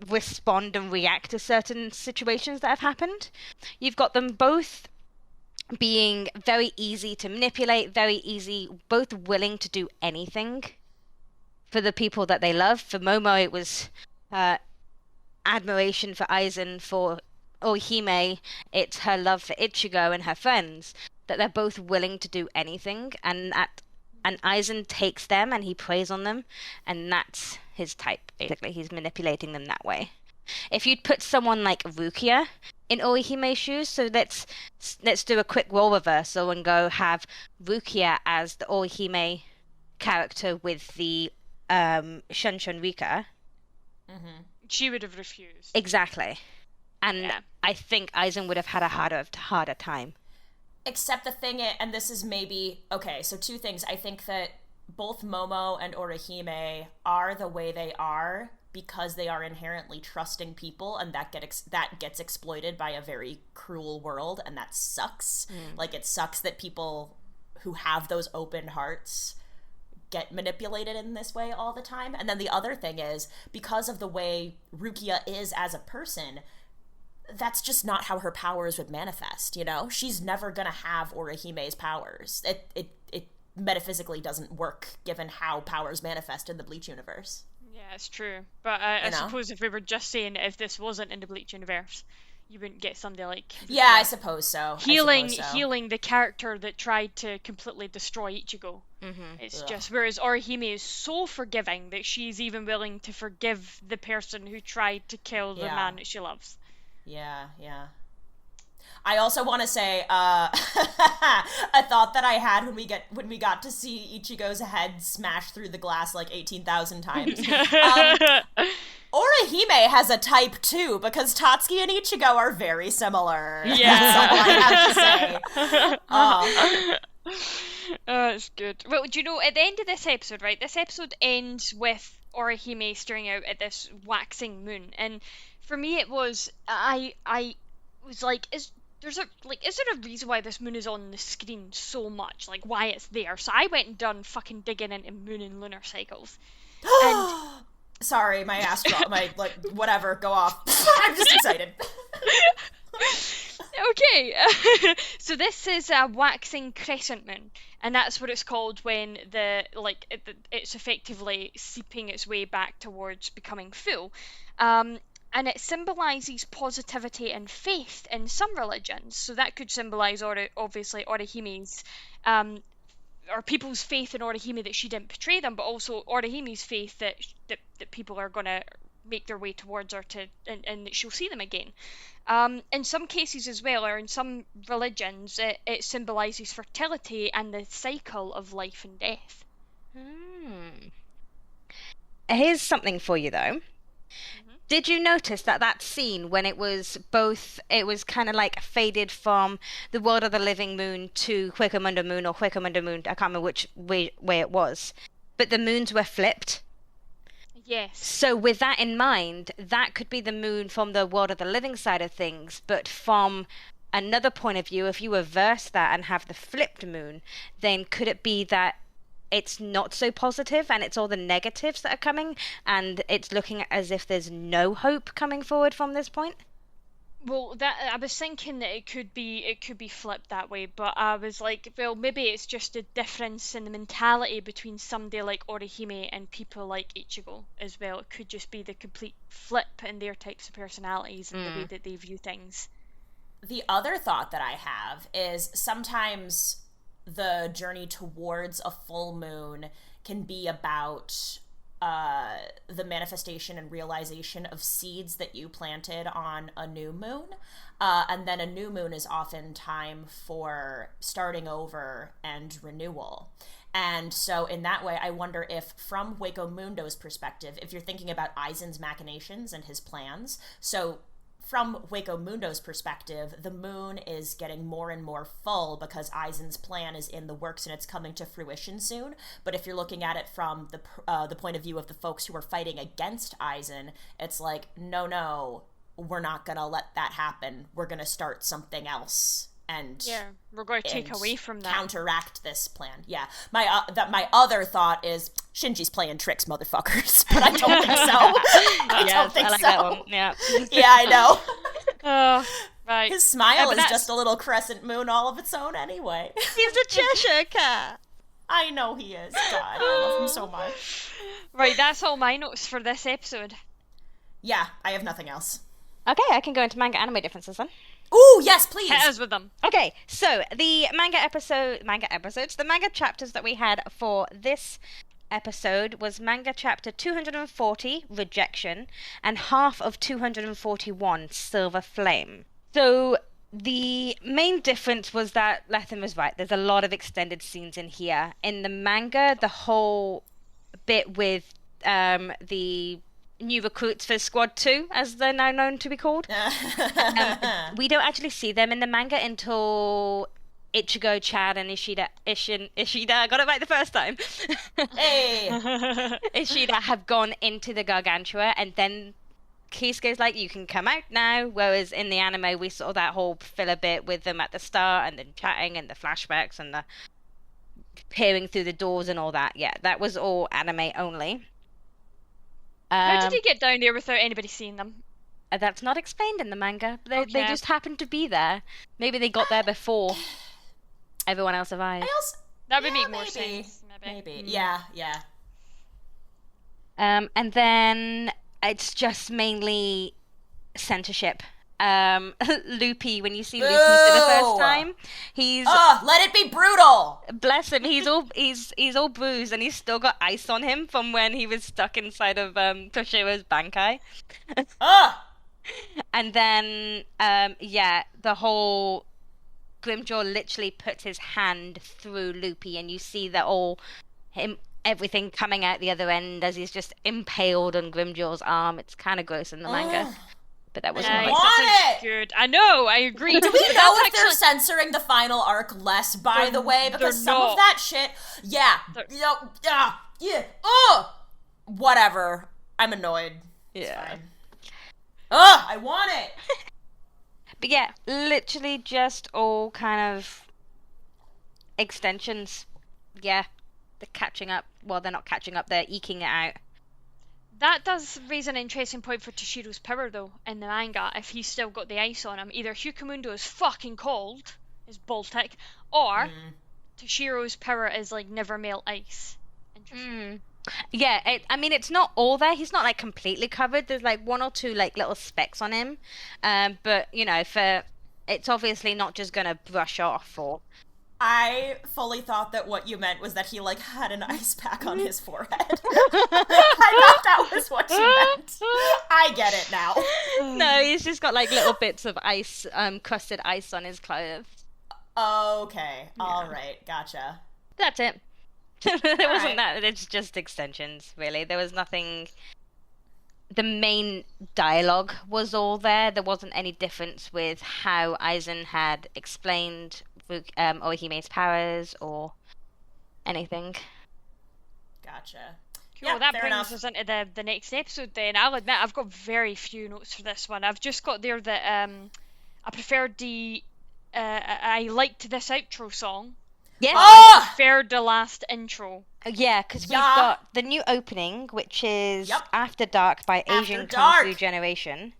respond and react to certain situations that have happened. You've got them both being very easy to manipulate, both willing to do anything for the people that they love. For Momo, it was admiration for Aizen. For Orihime, it's her love for Ichigo and her friends. That they're both willing to do anything, and Aizen takes them and he preys on them, and that's his type, basically. He's manipulating them that way. If you'd put someone like Rukia in Orihime's shoes, so let's do a quick role reversal and go have Rukia as the Orihime character with the Shunshun Rika. Mm-hmm. She would have refused. Exactly. And I think Aizen would have had a harder time. Except the thing, and this is maybe, okay, so two things. I think that both Momo and Orihime are the way they are because they are inherently trusting people, and that gets exploited by a very cruel world, and that sucks. Like, it sucks that people who have those open hearts get manipulated in this way all the time. And then the other thing is, because of the way Rukia is as a person, that's just not how her powers would manifest, you know? She's never gonna have Orihime's powers. It metaphysically doesn't work given how powers manifest in the Bleach universe. Yeah, it's true. But I suppose if we were just saying if this wasn't in the Bleach universe, you wouldn't get somebody like... Yeah, I suppose so. Healing the character that tried to completely destroy Ichigo. It's just... Whereas Orihime is so forgiving that she's even willing to forgive the person who tried to kill the man that she loves. Yeah. I also want to say a thought that I had when we got to see Ichigo's head smash through the glass like 18,000 times. Orihime has a type too, because Tatsuki and Ichigo are very similar. Yeah. That's all I have to say. It's good. Well, do you know, at the end of this episode, right? This episode ends with Orihime staring out at this waxing moon, and for me it was, I was like, is there a reason why this moon is on the screen so much? Like, why it's there? So I went and done fucking digging into moon and lunar cycles. And sorry, my whatever, go off. I'm just excited. Okay. So this is a waxing crescent moon, and that's what it's called when it's effectively seeping its way back towards becoming full. And it symbolises positivity and faith in some religions. So that could symbolise, obviously, Orihime's, or people's faith in Orihime that she didn't betray them, but also Orihime's faith that people are going to make their way towards her and that she'll see them again. In some cases as well, or in some religions, it symbolises fertility and the cycle of life and death. Here's something for you, though. Did you notice that scene when it was kind of like faded from the world of the living moon to Huecomundo moon or Huecomundo moon? I can't remember which way it was. But the moons were flipped. Yes. So with that in mind, that could be the moon from the world of the living side of things. But from another point of view, if you reverse that and have the flipped moon, then could it be that it's not so positive and it's all the negatives that are coming and it's looking as if there's no hope coming forward from this point? Well, that I was thinking that it could be flipped that way, but I was like, well, maybe it's just a difference in the mentality between somebody like Orihime and people like Ichigo as well. It could just be the complete flip in their types of personalities and the way that they view things. The other thought that I have is sometimes the journey towards a full moon can be about the manifestation and realization of seeds that you planted on a new moon. And then a new moon is often time for starting over and renewal. And so in that way, I wonder if from Huecomundo's perspective, if you're thinking about Aizen's machinations and his plans, so from Huecomundo's perspective, the moon is getting more and more full because Aizen's plan is in the works and it's coming to fruition soon. But if you're looking at it from the point of view of the folks who are fighting against Aizen, it's like, no, we're not gonna let that happen. We're gonna start something else. And we're going to take away from that. Counteract this plan. Yeah. My other thought is Shinji's playing tricks, motherfuckers. But I don't think so. I don't think so. That one. Yeah. Yeah, I know. Right. His smile is just a little crescent moon all of its own anyway. He's a Cheshire cat. I know he is. God, I love him so much. Right, that's all my notes for this episode. Yeah, I have nothing else. Okay, I can go into manga anime differences then. Ooh, yes, please. Hit us with them. Okay, so the manga chapters that we had for this episode was manga chapter 240, Rejection, and half of 241, Silver Flame. So the main difference was that Lethan was right. There's a lot of extended scenes in here. In the manga, the whole bit with the new recruits for Squad 2, as they're now known to be called. We don't actually see them in the manga until Ichigo, Chad, and Ishida, I got it right the first time. Hey! Ishida have gone into the Gargantua, and then Kisuke's like, you can come out now, whereas in the anime we saw that whole filler bit with them at the start, and then chatting, and the flashbacks, and the peering through the doors and all that. Yeah, that was all anime only. How did he get down there without anybody seeing them? That's not explained in the manga. They Okay. just happened to be there. Maybe they got there before everyone else arrived. That would make maybe. more sense. Maybe. Yeah. And then it's just mainly censorship. Loopy, when you see Loopy for the first time, he's let it be brutal. bless him. He's all bruised, and he's still got ice on him from when he was stuck inside of Toshiro's Bankai. And then the whole Grimjaw literally puts his hand through Loopy, and you see that everything coming out the other end as he's just impaled on Grimjaw's arm. It's kind of gross in the manga. But that wasn't Good. I know, I agree. Do we know if they're censoring the final arc less, by the way? Because some of that shit, whatever. I'm annoyed. Yeah. I want it! But yeah, literally just all kind of extensions. Yeah. They're catching up. Well, they're not catching up, they're eking it out. That does raise an interesting point for Toshiro's power, though, in the manga, if he's still got the ice on him. Either Hyukamundo is fucking cold, is Baltic, or Toshiro's power is, like, never melt ice. Interesting. Yeah, it's not all there. He's not, like, completely covered. There's, like, one or two, like, little specks on him. But, it's obviously not just gonna brush off or... I fully thought that what you meant was that he, like, had an ice pack on his forehead. I thought that was what you meant. I get it now. No, he's just got, like, little bits of ice, crusted ice on his clothes. Okay. Alright. Gotcha. That's it. There wasn't that. It's just extensions, really. There was nothing... The main dialogue was all there. There wasn't any difference with how Aizen had explained Orihime's powers or anything. Gotcha. Cool, Yeah, that fair brings enough. us into the next episode then. I'll admit, I've got very few notes for this one. I've just got there that I preferred I liked this outro song. Yeah. I preferred the last intro. Yeah, because we've got the new opening, which is After Dark by Asian Kung Fu Generation.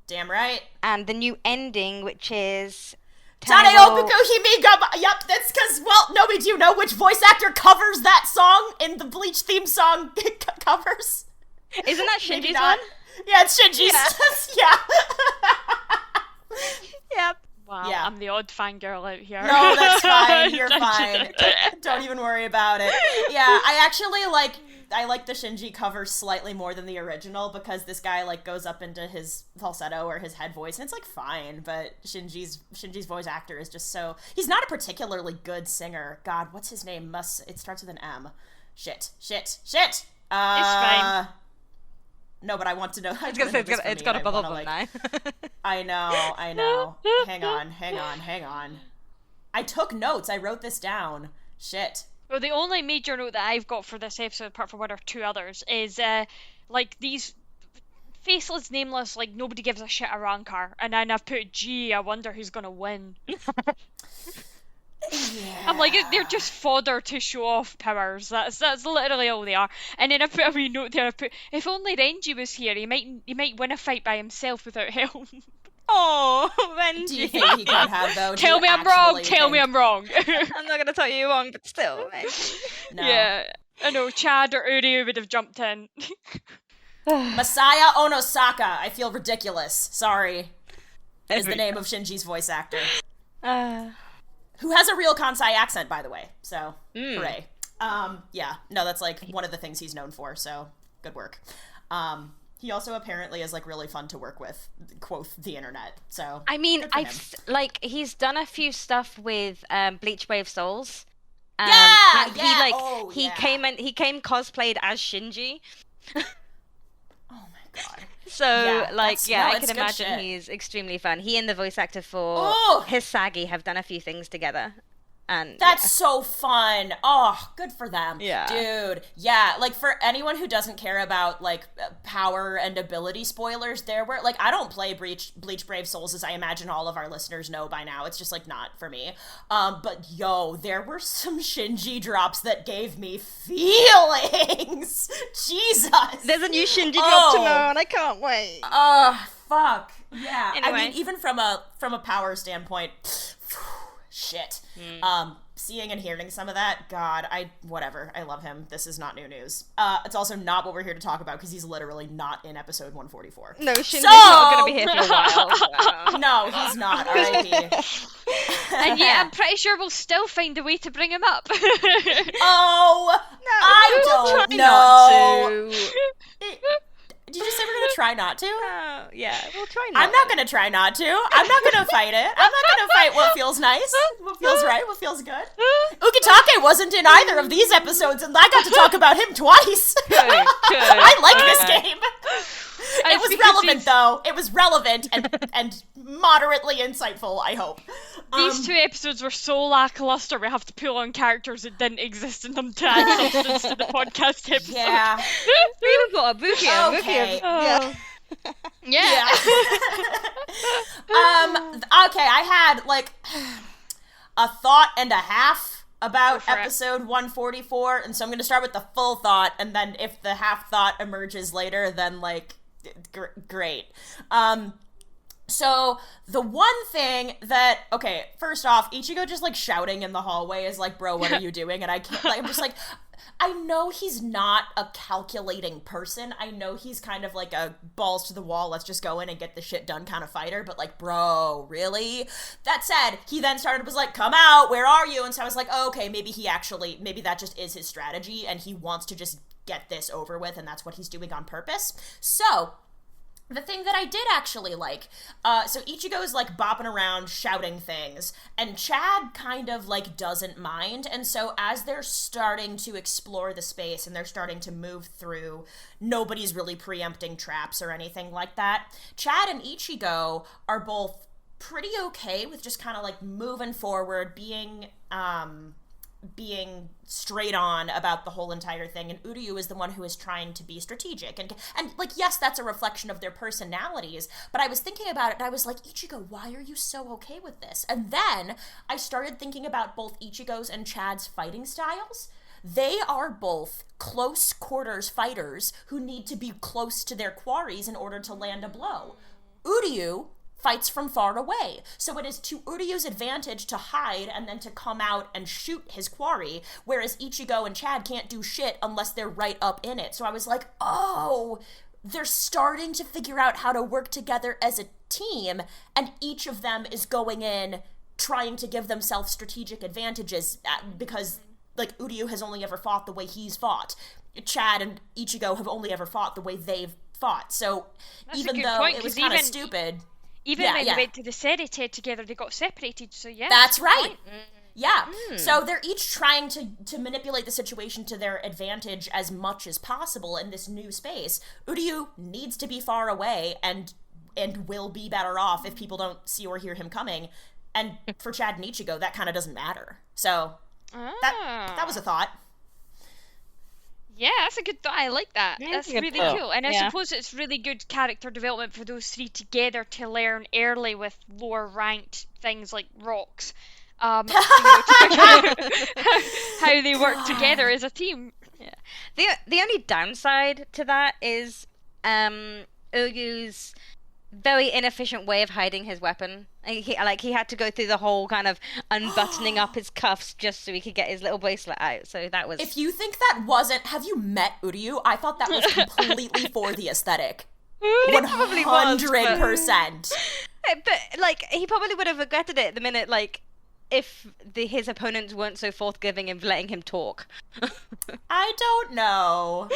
Damn right. And the new ending, which is... Taneokuku Himiga. Yup, that's because, Nomi, do you know which voice actor covers that song in the Bleach theme song covers? Isn't that Shinji's one? Yeah, it's Shinji's. Yep. Wow, Yeah. I'm the odd fangirl out here. No, that's fine. You're fine. Don't even worry about it. Yeah, I actually like the Shinji cover slightly more than the original because this guy like goes up into his falsetto or his head voice and it's like fine, but Shinji's voice actor is just so he's not a particularly good singer. God, what's his name? It starts with an M. Shit. It's fine. No, but I want to know. It's got a bubble one now. I know. Hang on. I took notes. I wrote this down. Shit. Well, the only major note that I've got for this episode, apart from one or two others, is like these faceless, nameless, like nobody gives a shit a rancor, and then I've put, gee, I wonder who's gonna win. Yeah. I'm like, they're just fodder to show off powers. That's literally all they are. And then I put a wee note there. I put, if only Renji was here, he might win a fight by himself without help. Oh, Renji. Do you think he could have though? Tell me I'm wrong. I'm not gonna tell you you're wrong, but still, maybe. No. Yeah, I know. Chad or Uri would have jumped in. Masaya Onosaka. I feel ridiculous. Sorry. Is the name of Shinji's voice actor. Who has a real Kansai accent, by the way. So, hooray. Yeah. No, that's like one of the things he's known for, so good work. He also apparently is like really fun to work with, quote, the internet. So I mean, he's done a few stuff with Bleach Brave Souls. He came cosplayed as Shinji. Oh my god. So I can imagine he's extremely fun. He and the voice actor for Hisagi have done a few things together. And that's so fun. Oh, good for them. Yeah. Dude. Yeah, like for anyone who doesn't care about like power and ability spoilers, there were like I don't play Bleach Brave Souls, as I imagine all of our listeners know by now. It's just like not for me. But yo, there were some Shinji drops that gave me feelings. Jesus. There's a new Shinji drop tomorrow and I can't wait. Fuck. Yeah. Anyway. I mean, even from a power standpoint, shit. Seeing and hearing some of that, God, I love him. This is not new news. It's also not what we're here to talk about because he's literally not in episode 144. No, Shinji's not going to be here for a while. So. No, he's not. R.I.P. And yeah, I'm pretty sure we'll still find a way to bring him up. Oh, No, I we'll don't try know. not to. Did you say we're going to try not to? Yeah, we'll try not. I'm not going to try not to. I'm not going to fight it. I'm not going to fight what feels nice, what feels right, what feels good. Ukitake wasn't in either of these episodes, and I got to talk about him twice. Good. I like this game. And It was because relevant, though. It was relevant and moderately insightful, I hope. These 2 episodes were so lackluster, we have to pull on characters that didn't exist in them to add substance to the podcast episode. Yeah. We even got a Bukia. Okay. Yeah. Yeah. Okay, I had, like, a thought and a half about Go for it. episode 144, and so I'm going to start with the full thought, and then if the half thought emerges later, then, like, great. So the one thing that, okay, first off, Ichigo just like shouting in the hallway is like, bro, what are you doing? And I can't, like, I'm just like, I know he's not a calculating person. I know he's kind of like a balls to the wall, let's just go in and get the shit done kind of fighter, but like, bro, really? That said, he then was like, come out, where are you? And so I was like, oh, okay, maybe that just is his strategy and he wants to just get this over with and that's what he's doing on purpose. So the thing that I did actually like, so Ichigo's like bopping around shouting things, and Chad kind of like doesn't mind, and so as they're starting to explore the space and they're starting to move through, nobody's really preempting traps or anything like that. Chad and Ichigo are both pretty okay with just kind of like moving forward, being straight on about the whole entire thing, and Uryu is the one who is trying to be strategic, and like, yes, that's a reflection of their personalities, but I was thinking about it and I was like, Ichigo, why are you so okay with this? And then I started thinking about both Ichigo's and Chad's fighting styles. They are both close quarters fighters who need to be close to their quarries in order to land a blow. Uryu fights from far away. So it is to Uryu's advantage to hide and then to come out and shoot his quarry, whereas Ichigo and Chad can't do shit unless they're right up in it. So I was like, oh, they're starting to figure out how to work together as a team, and each of them is going in trying to give themselves strategic advantages because, like, Uryu has only ever fought the way he's fought. Chad and Ichigo have only ever fought the way they've fought. So That's even a good though point, it was 'cause kind of even- stupid... Even Yeah, when yeah. they went to the Seireitei together, they got separated, so yeah. That's right. Yeah. So they're each trying to manipulate the situation to their advantage as much as possible in this new space. Uryu needs to be far away and will be better off if people don't see or hear him coming. And for Chad and Ichigo, that kind of doesn't matter. So that was a thought. Yeah, that's a good thought. I like that. Yeah, That's that's a good really thought. cool. And I Yeah. suppose it's really good character development for those 3 together to learn early with lower ranked things like rocks. To how they work together as a team. Yeah. The only downside to that is Uryu's very inefficient way of hiding his weapon. He had to go through the whole kind of unbuttoning up his cuffs just so he could get his little bracelet out. So that was... If you think that wasn't... Have you met Uryu? I thought that was completely for the aesthetic. probably was, 100%. But, like, he probably would have regretted it the minute, like, if his opponents weren't so forthgiving in letting him talk. I don't know.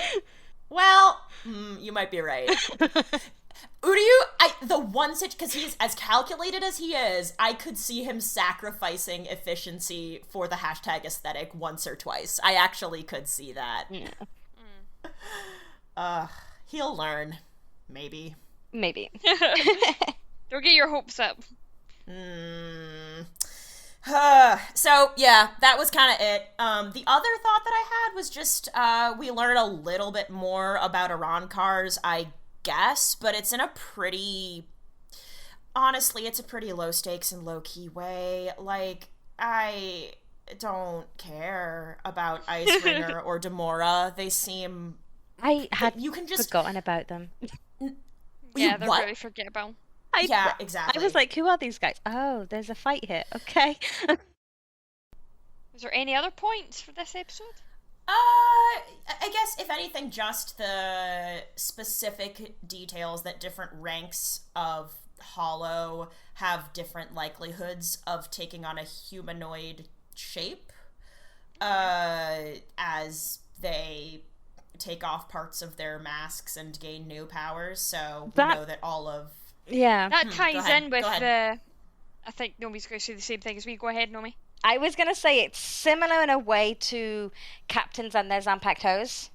Well, you might be right. Uryu, because he's as calculated as he is, I could see him sacrificing efficiency for the hashtag aesthetic once or twice. I actually could see that. Yeah. He'll learn. Maybe. Maybe. Don't get your hopes up. So yeah, that was kind of it. The other thought that I had was just we learn a little bit more about Arankars, I guess, but it's in a pretty, honestly, it's a pretty low stakes and low key way. Like, I don't care about Iceringer or Demora. They seem, you can just forgotten about them. Yeah, they're really forgettable. Yeah, exactly. I was like, who are these guys? Oh, there's a fight here. Okay. Is there any other points for this episode? I guess, if anything, just the specific details that different ranks of Hollow have different likelihoods of taking on a humanoid shape as they take off parts of their masks and gain new powers. So we know that all of... Yeah. That ties in with the... I think Nomi's going to say the same thing as me. Go ahead, Nomi. I was going to say it's similar in a way to captains and their Zanpakutos,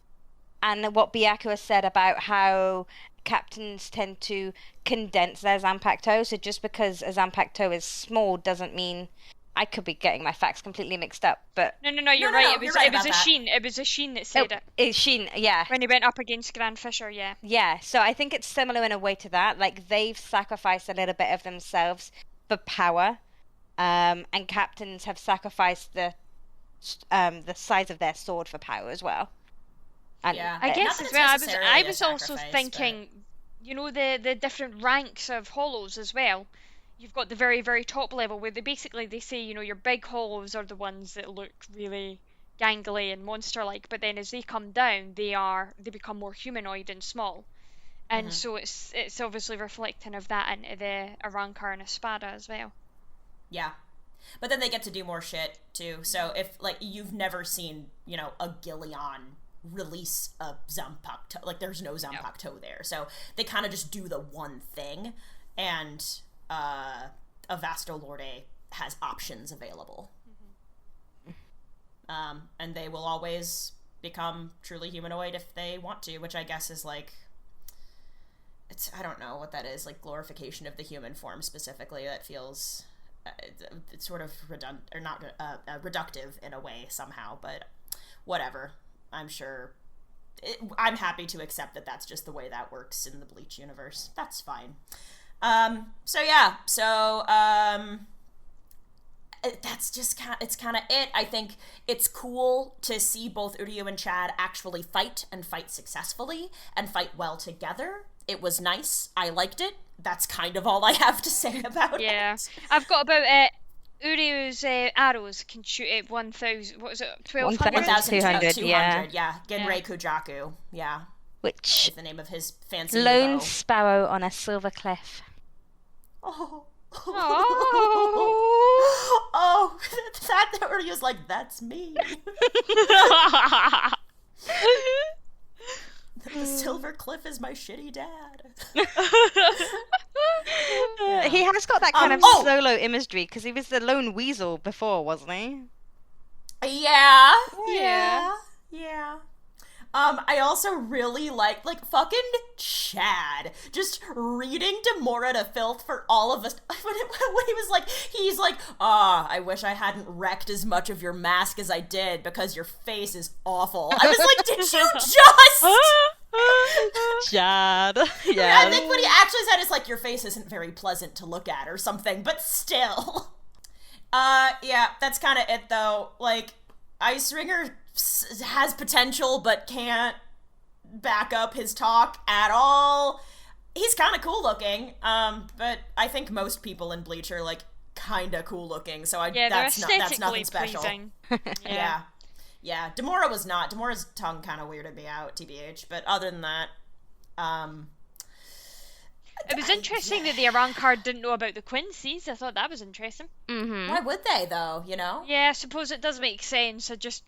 and what Byaku has said about how captains tend to condense their Zanpakuto. So just because a Zanpakuto is small doesn't mean... I could be getting my facts completely mixed up, but... No, you're right. It was a Sheen. It was a Sheen that said it. It's Sheen, yeah. When he went up against Grand Fisher, yeah. Yeah, so I think it's similar in a way to that. Like, they've sacrificed a little bit of themselves for power, and captains have sacrificed the size of their sword for power as well. And yeah, I guess as well. I was also thinking, you know, the different ranks of hollows as well. You've got the very, very top level where they say, you know, your big hollows are the ones that look really gangly and monster-like, but then as they come down, they become more humanoid and small. And so it's obviously reflecting of that into the Arankar and Espada as well. Yeah. But then they get to do more shit, too. So if, like, you've never seen, you know, a Gillian release a Zanpakuto, like, there's no Zanpakuto there. So they kind of just do the one thing, and... a Vasto Lorde has options available. And they will always become truly humanoid if they want to, which I guess is like, I don't know what that is, like glorification of the human form specifically. That feels it's sort of redundant, or not reductive in a way somehow, but whatever. I'm sure I'm happy to accept that that's just the way that works in the Bleach universe. That's fine. That's just kind of it. I think it's cool to see both Uryu and Chad actually fight and fight successfully and fight well together. It was nice. I liked it. That's kind of all I have to say about it. Yeah. I've got about Uryu's arrows can shoot at 1,000, what was it, 1,200? 1,200, yeah. Yeah, Genrei Kujaku, yeah. Which is the name of his fancy lone bow. sparrow on a silver cliff. Oh. Oh, that Uryu's like, that's me. The silver cliff is my shitty dad. Yeah. He has got that kind of solo imagery, because he was the lone weasel before, wasn't he? Yeah. I also really like fucking Chad just reading Demora to filth for all of us. When he was like, he's like, I wish I hadn't wrecked as much of your mask as I did because your face is awful. I was like, did you just? Chad. Yeah. I think what he actually said is like, your face isn't very pleasant to look at or something, but still. Yeah, that's kind of it though. Like, Iceringer has potential but can't back up his talk at all. He's kind of cool looking, but I think most people in Bleach are like kind of cool looking, so that's nothing special. Yeah. Demora was not. Demora's tongue kind of weirded me out, TBH, but other than that, it was interesting that the Arankar didn't know about the Quincy's. I thought that was interesting. Mm-hmm. Why would they, though, you know? Yeah, I suppose it does make sense. I just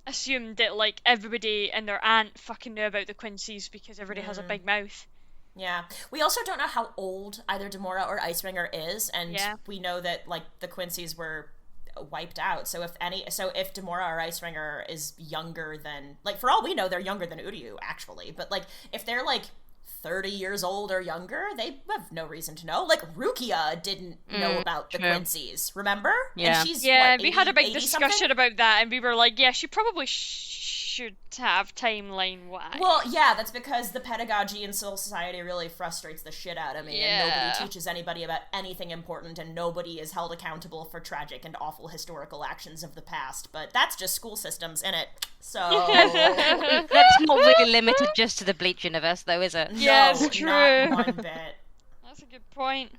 assumed that, like, everybody and their aunt fucking knew about the Quincy's because everybody has a big mouth. Yeah. We also don't know how old either Demora or Iceringer is, and we know that, like, the Quincy's were wiped out. So if Demora or Iceringer is younger than, like, for all we know, they're younger than Uryu, actually. But, like, if they're, like, 30 years old or younger. They have no reason to know. Like, Rukia didn't know about the Quincy's, remember? Yeah. And she's, Yeah, what, we had a big 80 discussion something? about that, and we were like, yeah, she probably should have timeline-wise. Well, yeah, that's because the pedagogy in civil society really frustrates the shit out of me, and Yeah. nobody teaches anybody about anything important, and nobody is held accountable for tragic and awful historical actions of the past. But that's just school systems, innit? So... That's not really limited just to the Bleach universe, though, is it? Yeah, No, it's true. not one bit. That's a good point.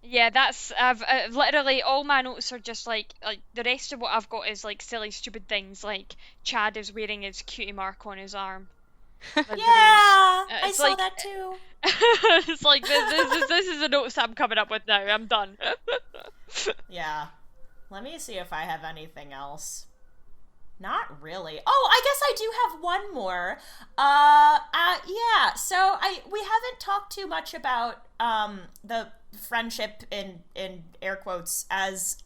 Yeah, that's I've literally all my notes are just like the rest of what I've got is like silly stupid things like Chad is wearing his cutie mark on his arm. Yeah, I It's saw like- that too. It's like this is the notes I'm coming up with now. I'm done. Yeah. Let me see if I have anything else. Not really. Oh, I guess I do have one more. Yeah. So we haven't talked too much about the friendship in air quotes as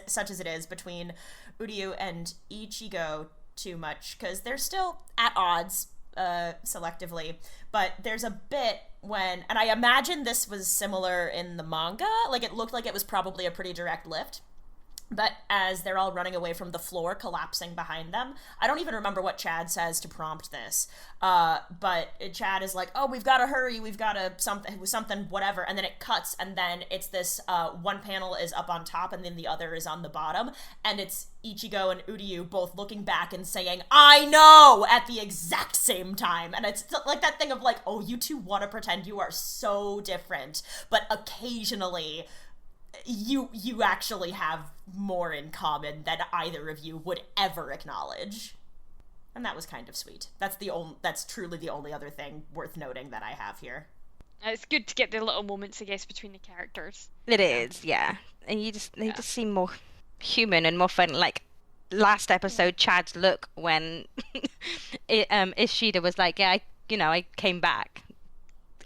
such as it is between Uryu and Ichigo too much, because they're still at odds selectively, but there's a bit when, and I imagine this was similar in the manga, like it looked like it was probably a pretty direct lift. But as they're all running away from the floor collapsing behind them, I don't even remember what Chad says to prompt this. But Chad is like, "Oh, we've got to hurry. We've got to something, whatever." And then it cuts, and then it's this one panel is up on top, and then the other is on the bottom, and it's Ichigo and Uryu both looking back and saying, "I know," at the exact same time. And it's like that thing of like, "Oh, you two want to pretend you are so different, but occasionally." You actually have more in common than either of you would ever acknowledge. And that was kind of sweet. That's truly the only other thing worth noting that I have here. It's good to get the little moments, I guess, between the characters. It is, yeah. And they just seem more human and more fun. Like last episode, Chad's look when Ishida was like, "Yeah, I came back."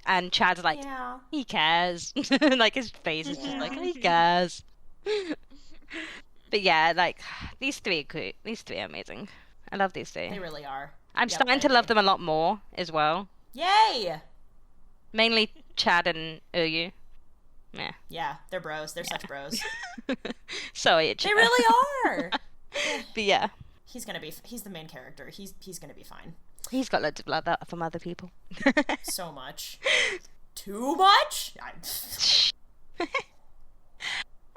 And Chad's like, Yeah. "He cares." Like his face is just like, "He cares." But yeah, like these three are cool. These three are amazing. I love these three. They really are. I'm Yep, starting I to love agree. them a lot more as well. Yay! Mainly Chad and Uryu. Yeah. Yeah, they're bros. They're such bros. Sorry, Ichigo. They really are! But yeah, He's the main character. He's gonna be fine. he's got loads of love out from other people. So much. Too much?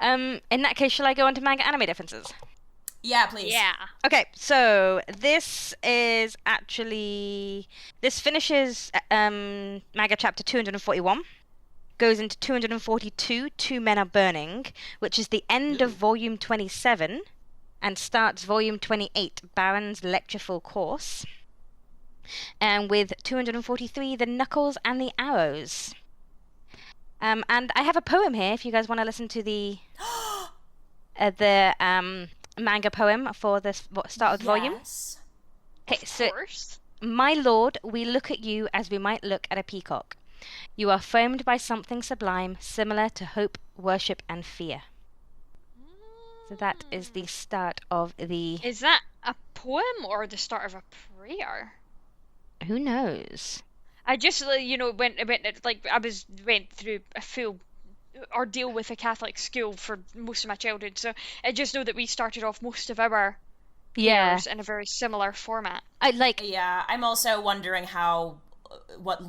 In that case, shall I go on to manga anime differences? Yeah, please. Yeah. Okay, so this finishes manga chapter 241, goes into 242, Two Men Are Burning, which is the end of volume 27, and starts volume 28, Baron's Lectureful Course, and with 243, The Knuckles and the Arrows. And I have a poem here if you guys want to listen to the manga poem for the start of the volume. Yes. Okay, so Of course. my lord, we look at you as we might look at a peacock. You are foamed by something sublime, similar to hope, worship, and fear. So that is the start of the... Is that a poem or the start of a prayer? Who knows? I just, went through a full ordeal with a Catholic school for most of my childhood, so I just know that we started off most of our Yeah. prayers in a very similar format. I like... Yeah, I'm also wondering what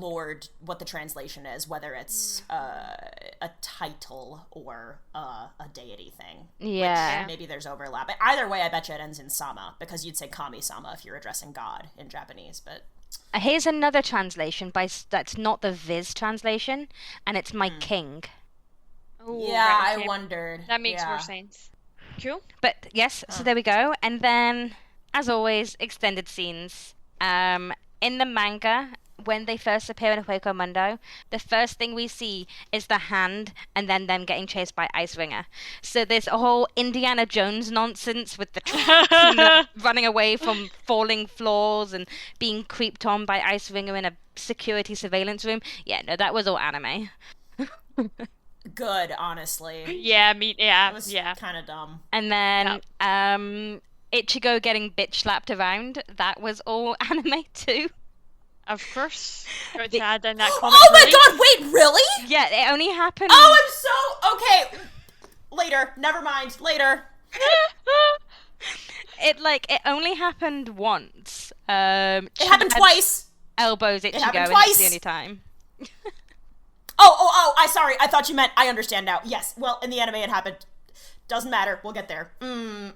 the translation is, whether it's a title or a deity thing. Yeah. Which maybe there's overlap. Either way, I bet you it ends in sama, because you'd say kami-sama if you're addressing God in Japanese, but... Here's another translation that's not the Viz translation, and it's my king. Oh, Yeah, right, okay. I wondered. That makes Yeah. more sense. Cool. But yes, so there we go. And then, as always, extended scenes. In the manga, when they first appear in Hueco Mundo, the first thing we see is the hand and then them getting chased by Ice Ringer. So there's a whole Indiana Jones nonsense with the traps and the running away from falling floors and being creeped on by Ice Ringer in a security surveillance room. Yeah, no, that was all anime. Good, honestly. Yeah, It was yeah. kind of dumb. And then Ichigo getting bitch slapped around, that was all anime too. Of course. Got to add in that comment. Oh my relief. god, wait, really? Yeah, it only happened. Oh, I'm so... Okay. Later. Never mind. Later. It only happened once. It happened twice. Elbows Ichigo, happened and twice. it's the only time. Sorry. I thought you meant... I understand now. Yes. Well, in the anime it happened. Doesn't matter. We'll get there. We'll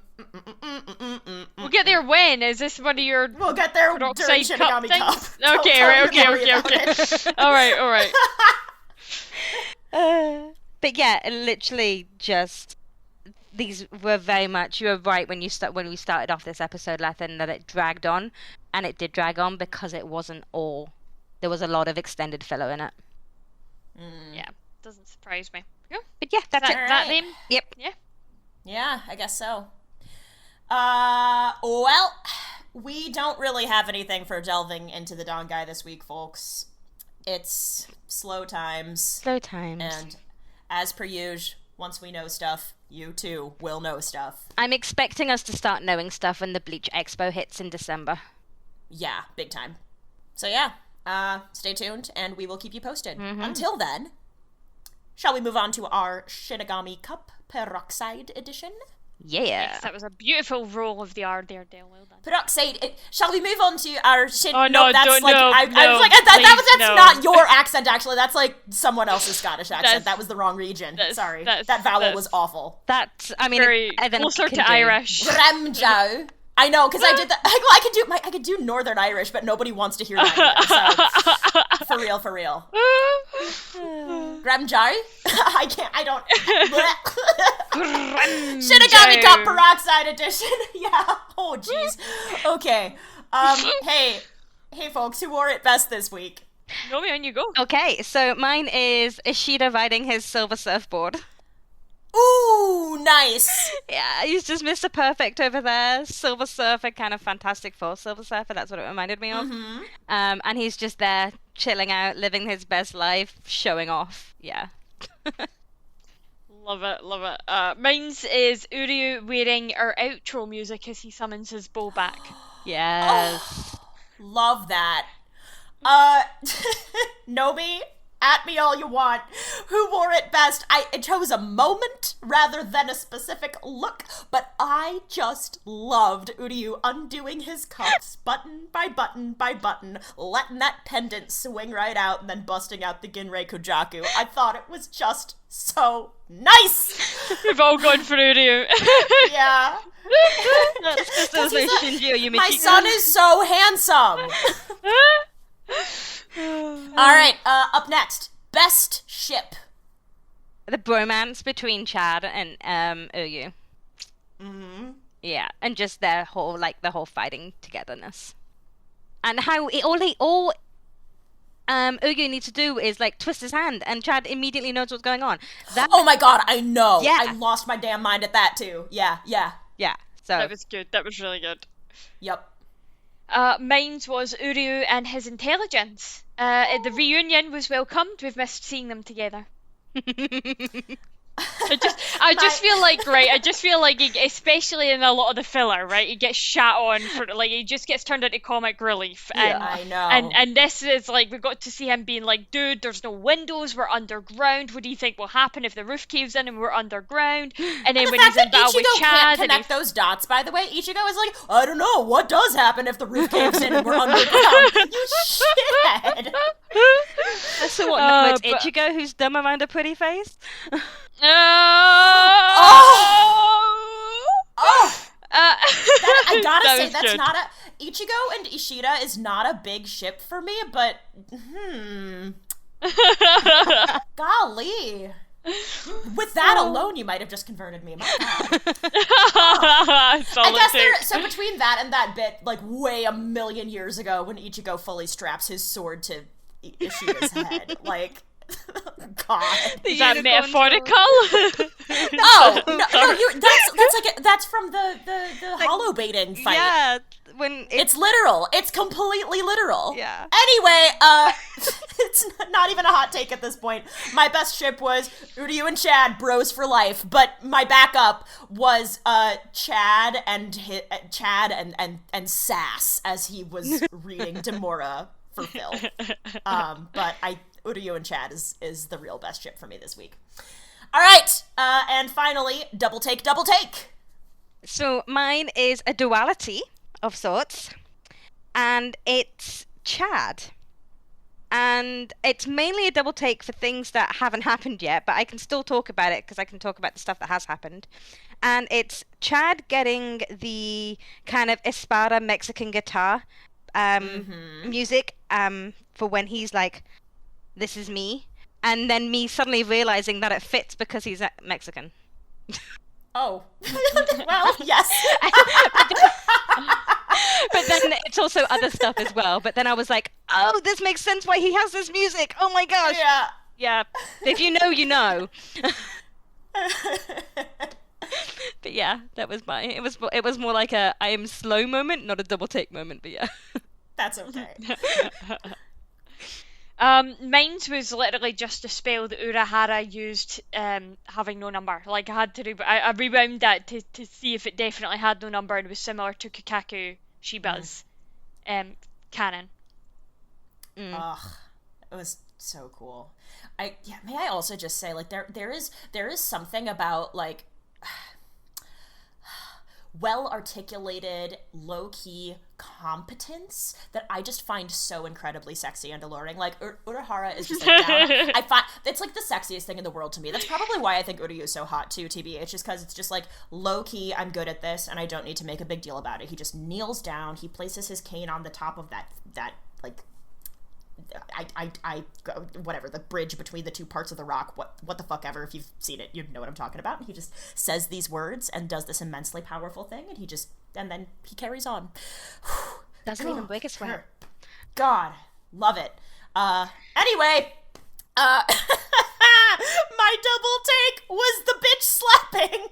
get there when? Is this one of your We'll get there during Peroxide Cup Shinigami things? Cup. Okay, right, okay. Alright. But yeah, it literally just... These were very much... You were right when we started off this episode, Lethan, that it dragged on. And it did drag on because it wasn't all... There was a lot of extended filler in it. Yeah, doesn't surprise me. Yeah. But yeah, that's it. That them? Yep. Yeah. Yeah, I guess so. Well, we don't really have anything for delving into the Dongai this week, folks. It's slow times. Slow times. And as per usual, once we know stuff, you too will know stuff. I'm expecting us to start knowing stuff when the Bleach Expo hits in December. Yeah, big time. So yeah, stay tuned and we will keep you posted. Until then, shall we move on to our Shinigami Cup Peroxide edition? Yeah. Yes, that was a beautiful roll of the R there, Dale. Well done. Peroxide. Shall we move on to our Oh no, that's don't, like no, I no, was like that's no. not your accent actually. That's like someone else's Scottish accent. That's- That was the wrong region. Sorry. that's- That vowel that's- was awful. That's, I mean, Very Evan closer can to do. Irish. Gremjo. I know, because I did that. I could do Northern Irish, but nobody wants to hear that either, so for real. Gremjo? I don't. Shinigami Cup Peroxide Edition. Yeah. Oh, jeez. Okay. Hey, folks, who wore it best this week? Nomi, on you go. Okay, so mine is Ishida riding his silver surfboard. Ooh, nice. Yeah, he's just Mr. Perfect over there. Silver Surfer, kind of Fantastic Four Silver Surfer, that's what it reminded me of. And he's just there, chilling out, living his best life, showing off. Yeah. Love it. Mine's is Uryu wearing our outro music as he summons his bow back. Yes. Love that. Nomi, at me all you want. Who wore it best? I chose a moment rather than a specific look, but I just loved Uryu undoing his cuffs button by button by button, letting that pendant swing right out, and then busting out the Ginrei Kujaku. I thought it was just so nice. We've all gone for Uryu. Yeah. That's because there's no Shinji or Yumichiko. My son is so handsome. Alright, up next. Best ship. The bromance between Chad and Uryu. Yeah, and just their whole, the whole fighting togetherness. And how all Uryu needs to do is, twist his hand, and Chad immediately knows what's going on. Oh my god, I know. Yeah. I lost my damn mind at that, too. Yeah. Yeah, so... That was good. That was really good. Yep. Mine's was Uryu and his intelligence. The reunion was welcomed. We've missed seeing them together. I just feel like he, especially in a lot of the filler, right? He gets shat on for he just gets turned into comic relief. And, I know. And this is we got to see him being like, dude, there's no windows, we're underground. What do you think will happen if the roof caves in and we're underground? And then when he's in battle with Ichigo Chad, can't connect those dots. By the way, Ichigo is like, I don't know what does happen if the roof caves in and we're underground. You shithead. So what, it's Ichigo who's dumb around a pretty face? I gotta say, that's good. not a... Ichigo and Ishida is not a big ship for me, but... Golly. With that alone, you might have just converted me. My God. I guess so between that and that bit, way a million years ago when Ichigo fully straps his sword to Ishida's head, God. Is that metaphorical? That's from the hollow baiting fight. Yeah, when it's literal. It's completely literal. Yeah. Anyway, it's not even a hot take at this point. My best ship was Uryu and Chad, bros for life. But my backup was Chad and Sass as he was reading Demora for Phil. But Uryu and Chad is the real best ship for me this week. All right, and finally, double take. So mine is a duality of sorts, and it's Chad. And it's mainly a double take for things that haven't happened yet, but I can still talk about it because I can talk about the stuff that has happened. And it's Chad getting the kind of Espada Mexican guitar music for when he's like, this is me. And then me suddenly realizing that it fits because he's Mexican. Oh. Well, yes. But then it's also other stuff as well. But then I was like, oh, this makes sense why he has this music. Oh my gosh. Yeah. Yeah. If you know, you know. But yeah, that was mine. It was more like a I am slow moment, not a double take moment, but yeah. That's okay. Mine's was literally just a spell that Urahara used, having no number. Like, I had to I rewound that to see if it definitely had no number and was similar to Kakaku Shiba's canon. Ugh, it was so cool. May I also just say, like, there is something about, like, well-articulated, low-key competence that I just find so incredibly sexy and alluring. Like, Urahara is just, like, down. I find it's, like, the sexiest thing in the world to me. That's probably why I think Uryu is so hot, too, TBH, just because it's just, like, low-key, I'm good at this, and I don't need to make a big deal about it. He just kneels down, he places his cane on the top of that like, whatever, the bridge between the two parts of the rock, what the fuck ever, if you've seen it, you know what I'm talking about. He just says these words and does this immensely powerful thing, and then he carries on. Doesn't even break a sweat. God, love it. Anyway, my double take was the bitch slapping.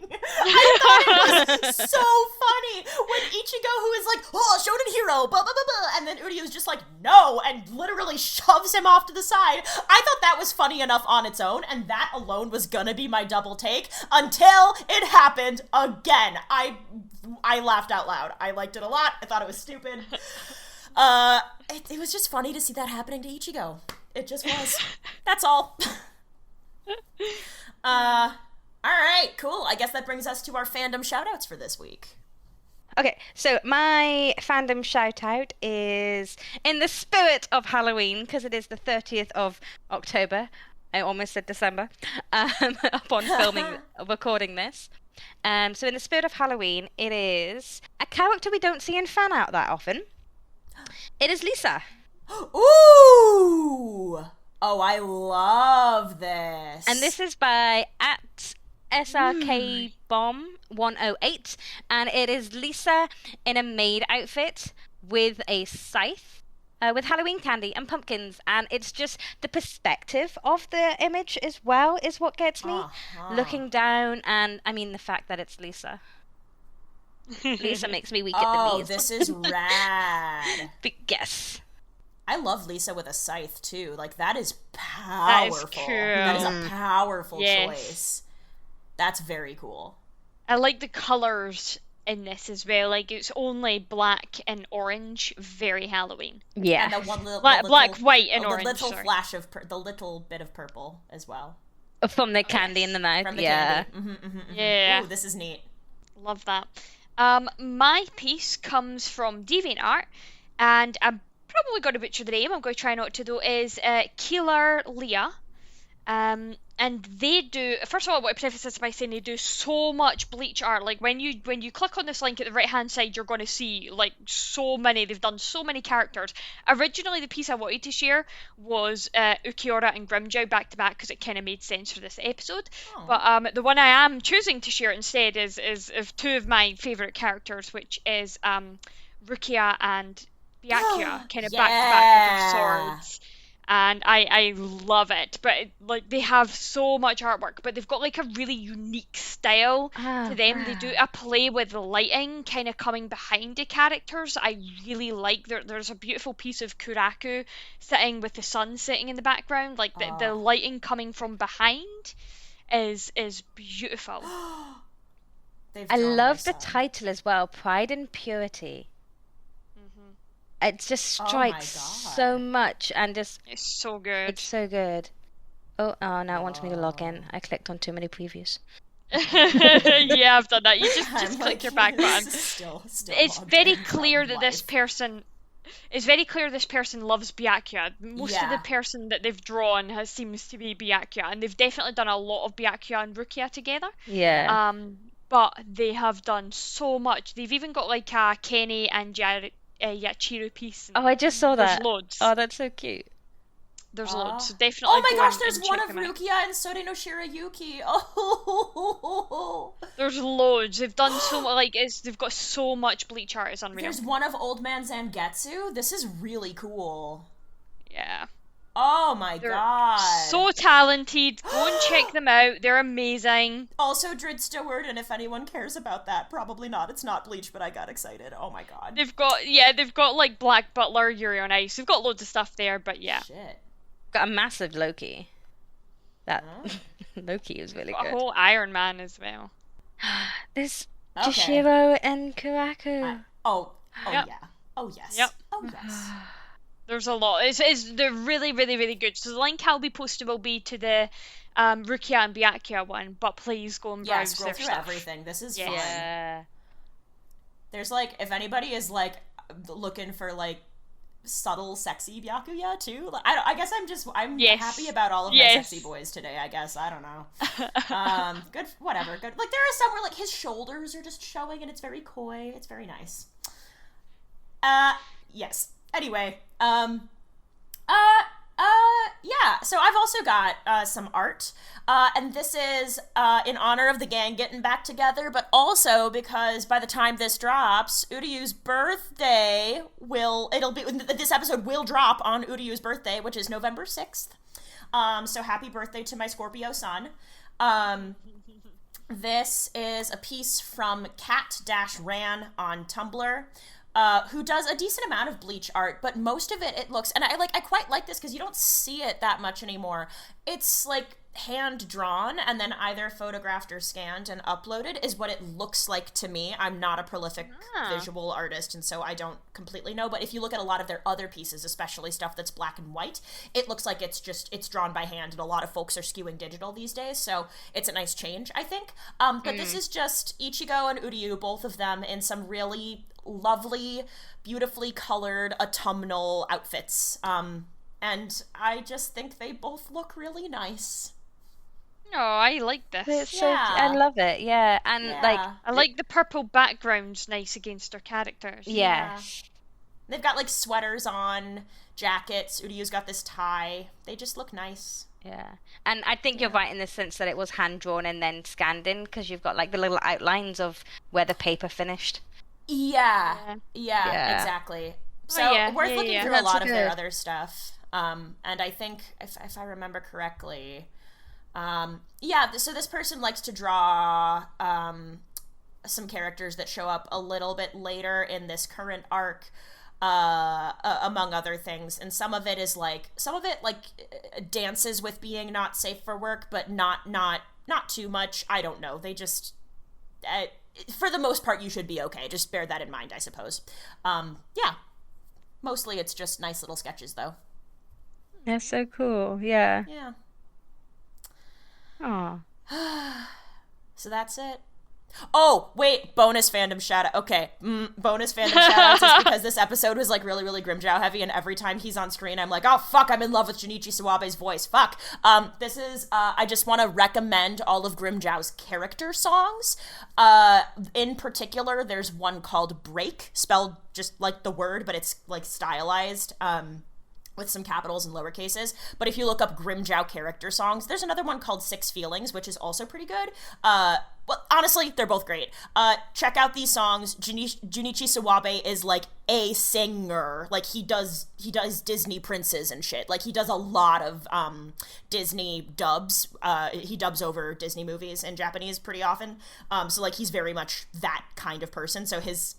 I thought it was so funny when Ichigo, who is like, oh, shonen hero, blah, blah, blah, blah, and then Uryu is just like, no, and literally shoves him off to the side. I thought that was funny enough on its own, and that alone was gonna be my double take until it happened again. I laughed out loud. I liked it a lot. I thought it was stupid. It was just funny to see that happening to Ichigo. It just was. That's all. Alright, cool. I guess that brings us to our fandom shoutouts for this week. Okay, so my fandom shoutout is in the spirit of Halloween, because it is the 30th of October. I almost said December, upon recording this. So in the spirit of Halloween, it is a character we don't see in fan art that often. It is Lisa. Ooh! Oh, I love this. And this is by @SRKBomb108, and it is Lisa in a maid outfit with a scythe, with Halloween candy and pumpkins, and it's just the perspective of the image as well is what gets me. Looking down, and I mean the fact that it's Lisa. Lisa makes me weak at the knees. Oh, this is rad. But yes. I love Lisa with a scythe, too. Like, that is powerful. That is cool. That is a powerful choice. That's very cool. I like the colours in this as well. Like, it's only black and orange, very Halloween. Yeah. And the one black, white, and orange. The little flash of the little bit of purple as well. From the candy in the mouth. From the candy. Yeah. Ooh, this is neat. Love that. My piece comes from DeviantArt, and I'm probably going to butcher the name. I'm going to try not to, though. Is keelerleah. And they do, first of all, I want to preface this by saying they do so much Bleach art. Like, when you click on this link at the right hand side, you're going to see, like, so many. They've done so many characters. Originally, the piece I wanted to share was Ukiura and Grimjow back to back, because it kind of made sense for this episode. But the one I am choosing to share instead is of two of my favourite characters, which is Rukia and Byakuya, kind of back to back with their swords. And I love it, but like, they have so much artwork, but they've got like a really unique style to them. They do a play with the lighting kind of coming behind the characters. I really like there's a beautiful piece of Kuraku sitting with the sun sitting in the background, like the lighting coming from behind is beautiful. I love the title as well, Pride and Purity. it just strikes so much, and just It's so good. it's so good. Oh, now it wants me to log in. I clicked on too many previews. Yeah, I've done that. You just I'm click like, your back button. Still It's logged very in clear from that this life. person. It's very clear this person loves Byakuya. Most of the person that they've drawn seems to be Byakuya, and they've definitely done a lot of Byakuya and Rukia together. Yeah. But they have done so much. They've even got like a Kenny and Yachiru piece. Oh, I just saw that. There's loads. Oh, that's so cute. There's loads. So definitely. Oh my go gosh, and there's one check of them out. Rukia and Sode no Shirayuki. Oh. There's loads. They've done so much. Like they've got so much Bleach art. It's unreal. There's one of Old Man Zangetsu. This is really cool. Yeah. Oh my god. So talented. Go and check them out. They're amazing. Also Drid Stewart, and if anyone cares about that, probably not. It's not Bleach, but I got excited. Oh my god. They've got like Black Butler, Yuri on Ice. They've got loads of stuff there, but yeah. Shit. Got a massive Loki. That Loki is really A good. whole Iron Man as well. There's Okay. Jishiro and Kuraku. Oh Yep. yeah. Oh yes. Yep. Oh yes. There's a lot. They're really, really, really good. So the link I'll be posting will be to the Rukia and Byakuya one, but please go and Yeah, browse scroll their through stuff. everything. This is Yeah. fun. Yeah. There's like, if anybody is like looking for like subtle, sexy Byakuya too, like, I guess I'm Yes. happy about all of my Yes. sexy boys today. I guess I don't know. Good, whatever. Good. Like there are some where like his shoulders are just showing, and it's very coy. It's very nice. Yes. Anyway, yeah, so I've also got some art, and this is in honor of the gang getting back together, but also because by the time this drops, Uryu's birthday this episode will drop on Uryu's birthday, which is November 6th. So happy birthday to my Scorpio-san. This is a piece from Cat-Ran on Tumblr. Who does a decent amount of Bleach art, but most of it looks, and I quite like this because you don't see it that much anymore. It's like hand drawn and then either photographed or scanned and uploaded is what it looks like to me. I'm not a prolific visual artist, and so I don't completely know, but if you look at a lot of their other pieces, especially stuff that's black and white, it looks like it's drawn by hand, and a lot of folks are skewing digital these days, so it's a nice change, I think. But this is just Ichigo and Uryu, both of them, in some really lovely, beautifully colored autumnal outfits. And I just think they both look really nice. No, I like this. It's I love it, yeah. And like I like the purple backgrounds nice against their characters. Yeah. They've got like sweaters on, jackets. Uryu's got this tie. They just look nice. Yeah. And I think you're right in the sense that it was hand drawn and then scanned in, because you've got like the little outlines of where the paper finished. Yeah, exactly. So worth looking through a lot of their other stuff. And I think, if I remember correctly, so this person likes to draw some characters that show up a little bit later in this current arc, among other things. And some of it dances with being not safe for work, but not too much. I don't know. They just... for the most part, you should be okay. Just bear that in mind, I suppose. Mostly it's just nice little sketches, though. That's so cool. Yeah. Yeah. Aw. So that's it. Oh, wait, bonus fandom shout out. Okay, bonus fandom shout outs is because this episode was like really, really Grimjow heavy, and every time he's on screen, I'm like, oh fuck, I'm in love with Junichi Sawabe's voice. Fuck. This is, I just want to recommend all of Grimjow's character songs. In particular, there's one called Break, spelled just like the word, but it's like stylized, with some capitals and lowercases. But if you look up Grimjow character songs, there's another one called Six Feelings, which is also pretty good. Well, honestly, they're both great. Check out these songs. Junichi Sawabe is like a singer. Like he does Disney princes and shit. Like he does a lot of Disney dubs. He dubs over Disney movies in Japanese pretty often. So like he's very much that kind of person. So his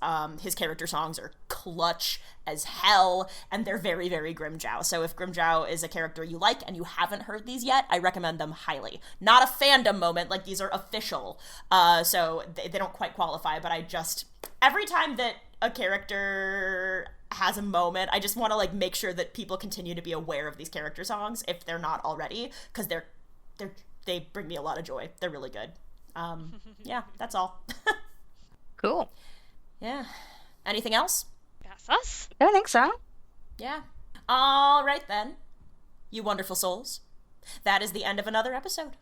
character songs are clutch as hell, and they're very, very Grimjow. So if Grimjow is a character you like and you haven't heard these yet, I recommend them highly. Not a fandom moment, like these are official. So they don't quite qualify, but every time that a character has a moment, I just want to, like, make sure that people continue to be aware of these character songs if they're not already, because they bring me a lot of joy. They're really good. Yeah, that's all. Cool. Yeah. Anything else? That's us. I don't think so. Yeah. All right, then. You wonderful souls. That is the end of another episode.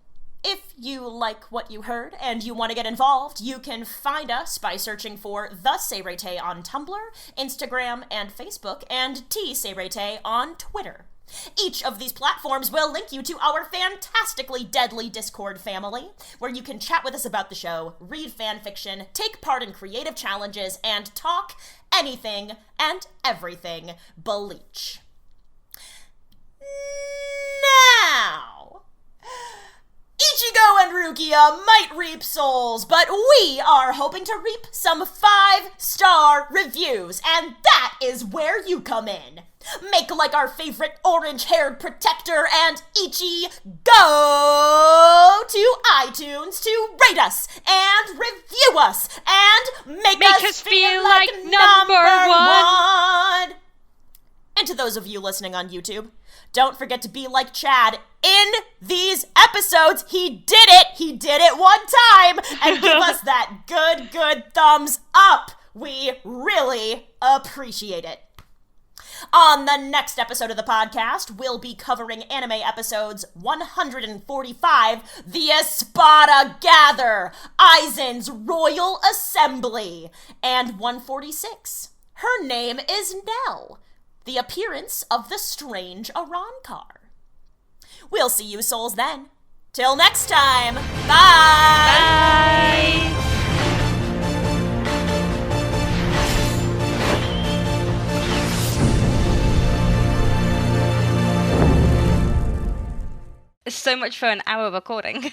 If you like what you heard and you want to get involved, you can find us by searching for TheSeireitei on Tumblr, Instagram, and Facebook, and TSeireitei on Twitter. Each of these platforms will link you to our fantastically deadly Discord family, where you can chat with us about the show, read fanfiction, take part in creative challenges, and talk anything and everything Bleach. Now, Ichigo and Rukia might reap souls, but we are hoping to reap some 5-star reviews, and that is where you come in. Make like our favorite orange-haired protector and Ichi go to iTunes to rate us and review us and make us feel like number one. And to those of you listening on YouTube, don't forget to be like Chad in these episodes. He did it one time, and give us that good thumbs up. We really appreciate it. On the next episode of the podcast, we'll be covering anime episodes 145, The Espada Gather, Aizen's Royal Assembly, and 146, Her Name is Nell, The Appearance of the Strange Arankar. We'll see you souls then. Till next time, bye! Bye! It's so much for an hour recording.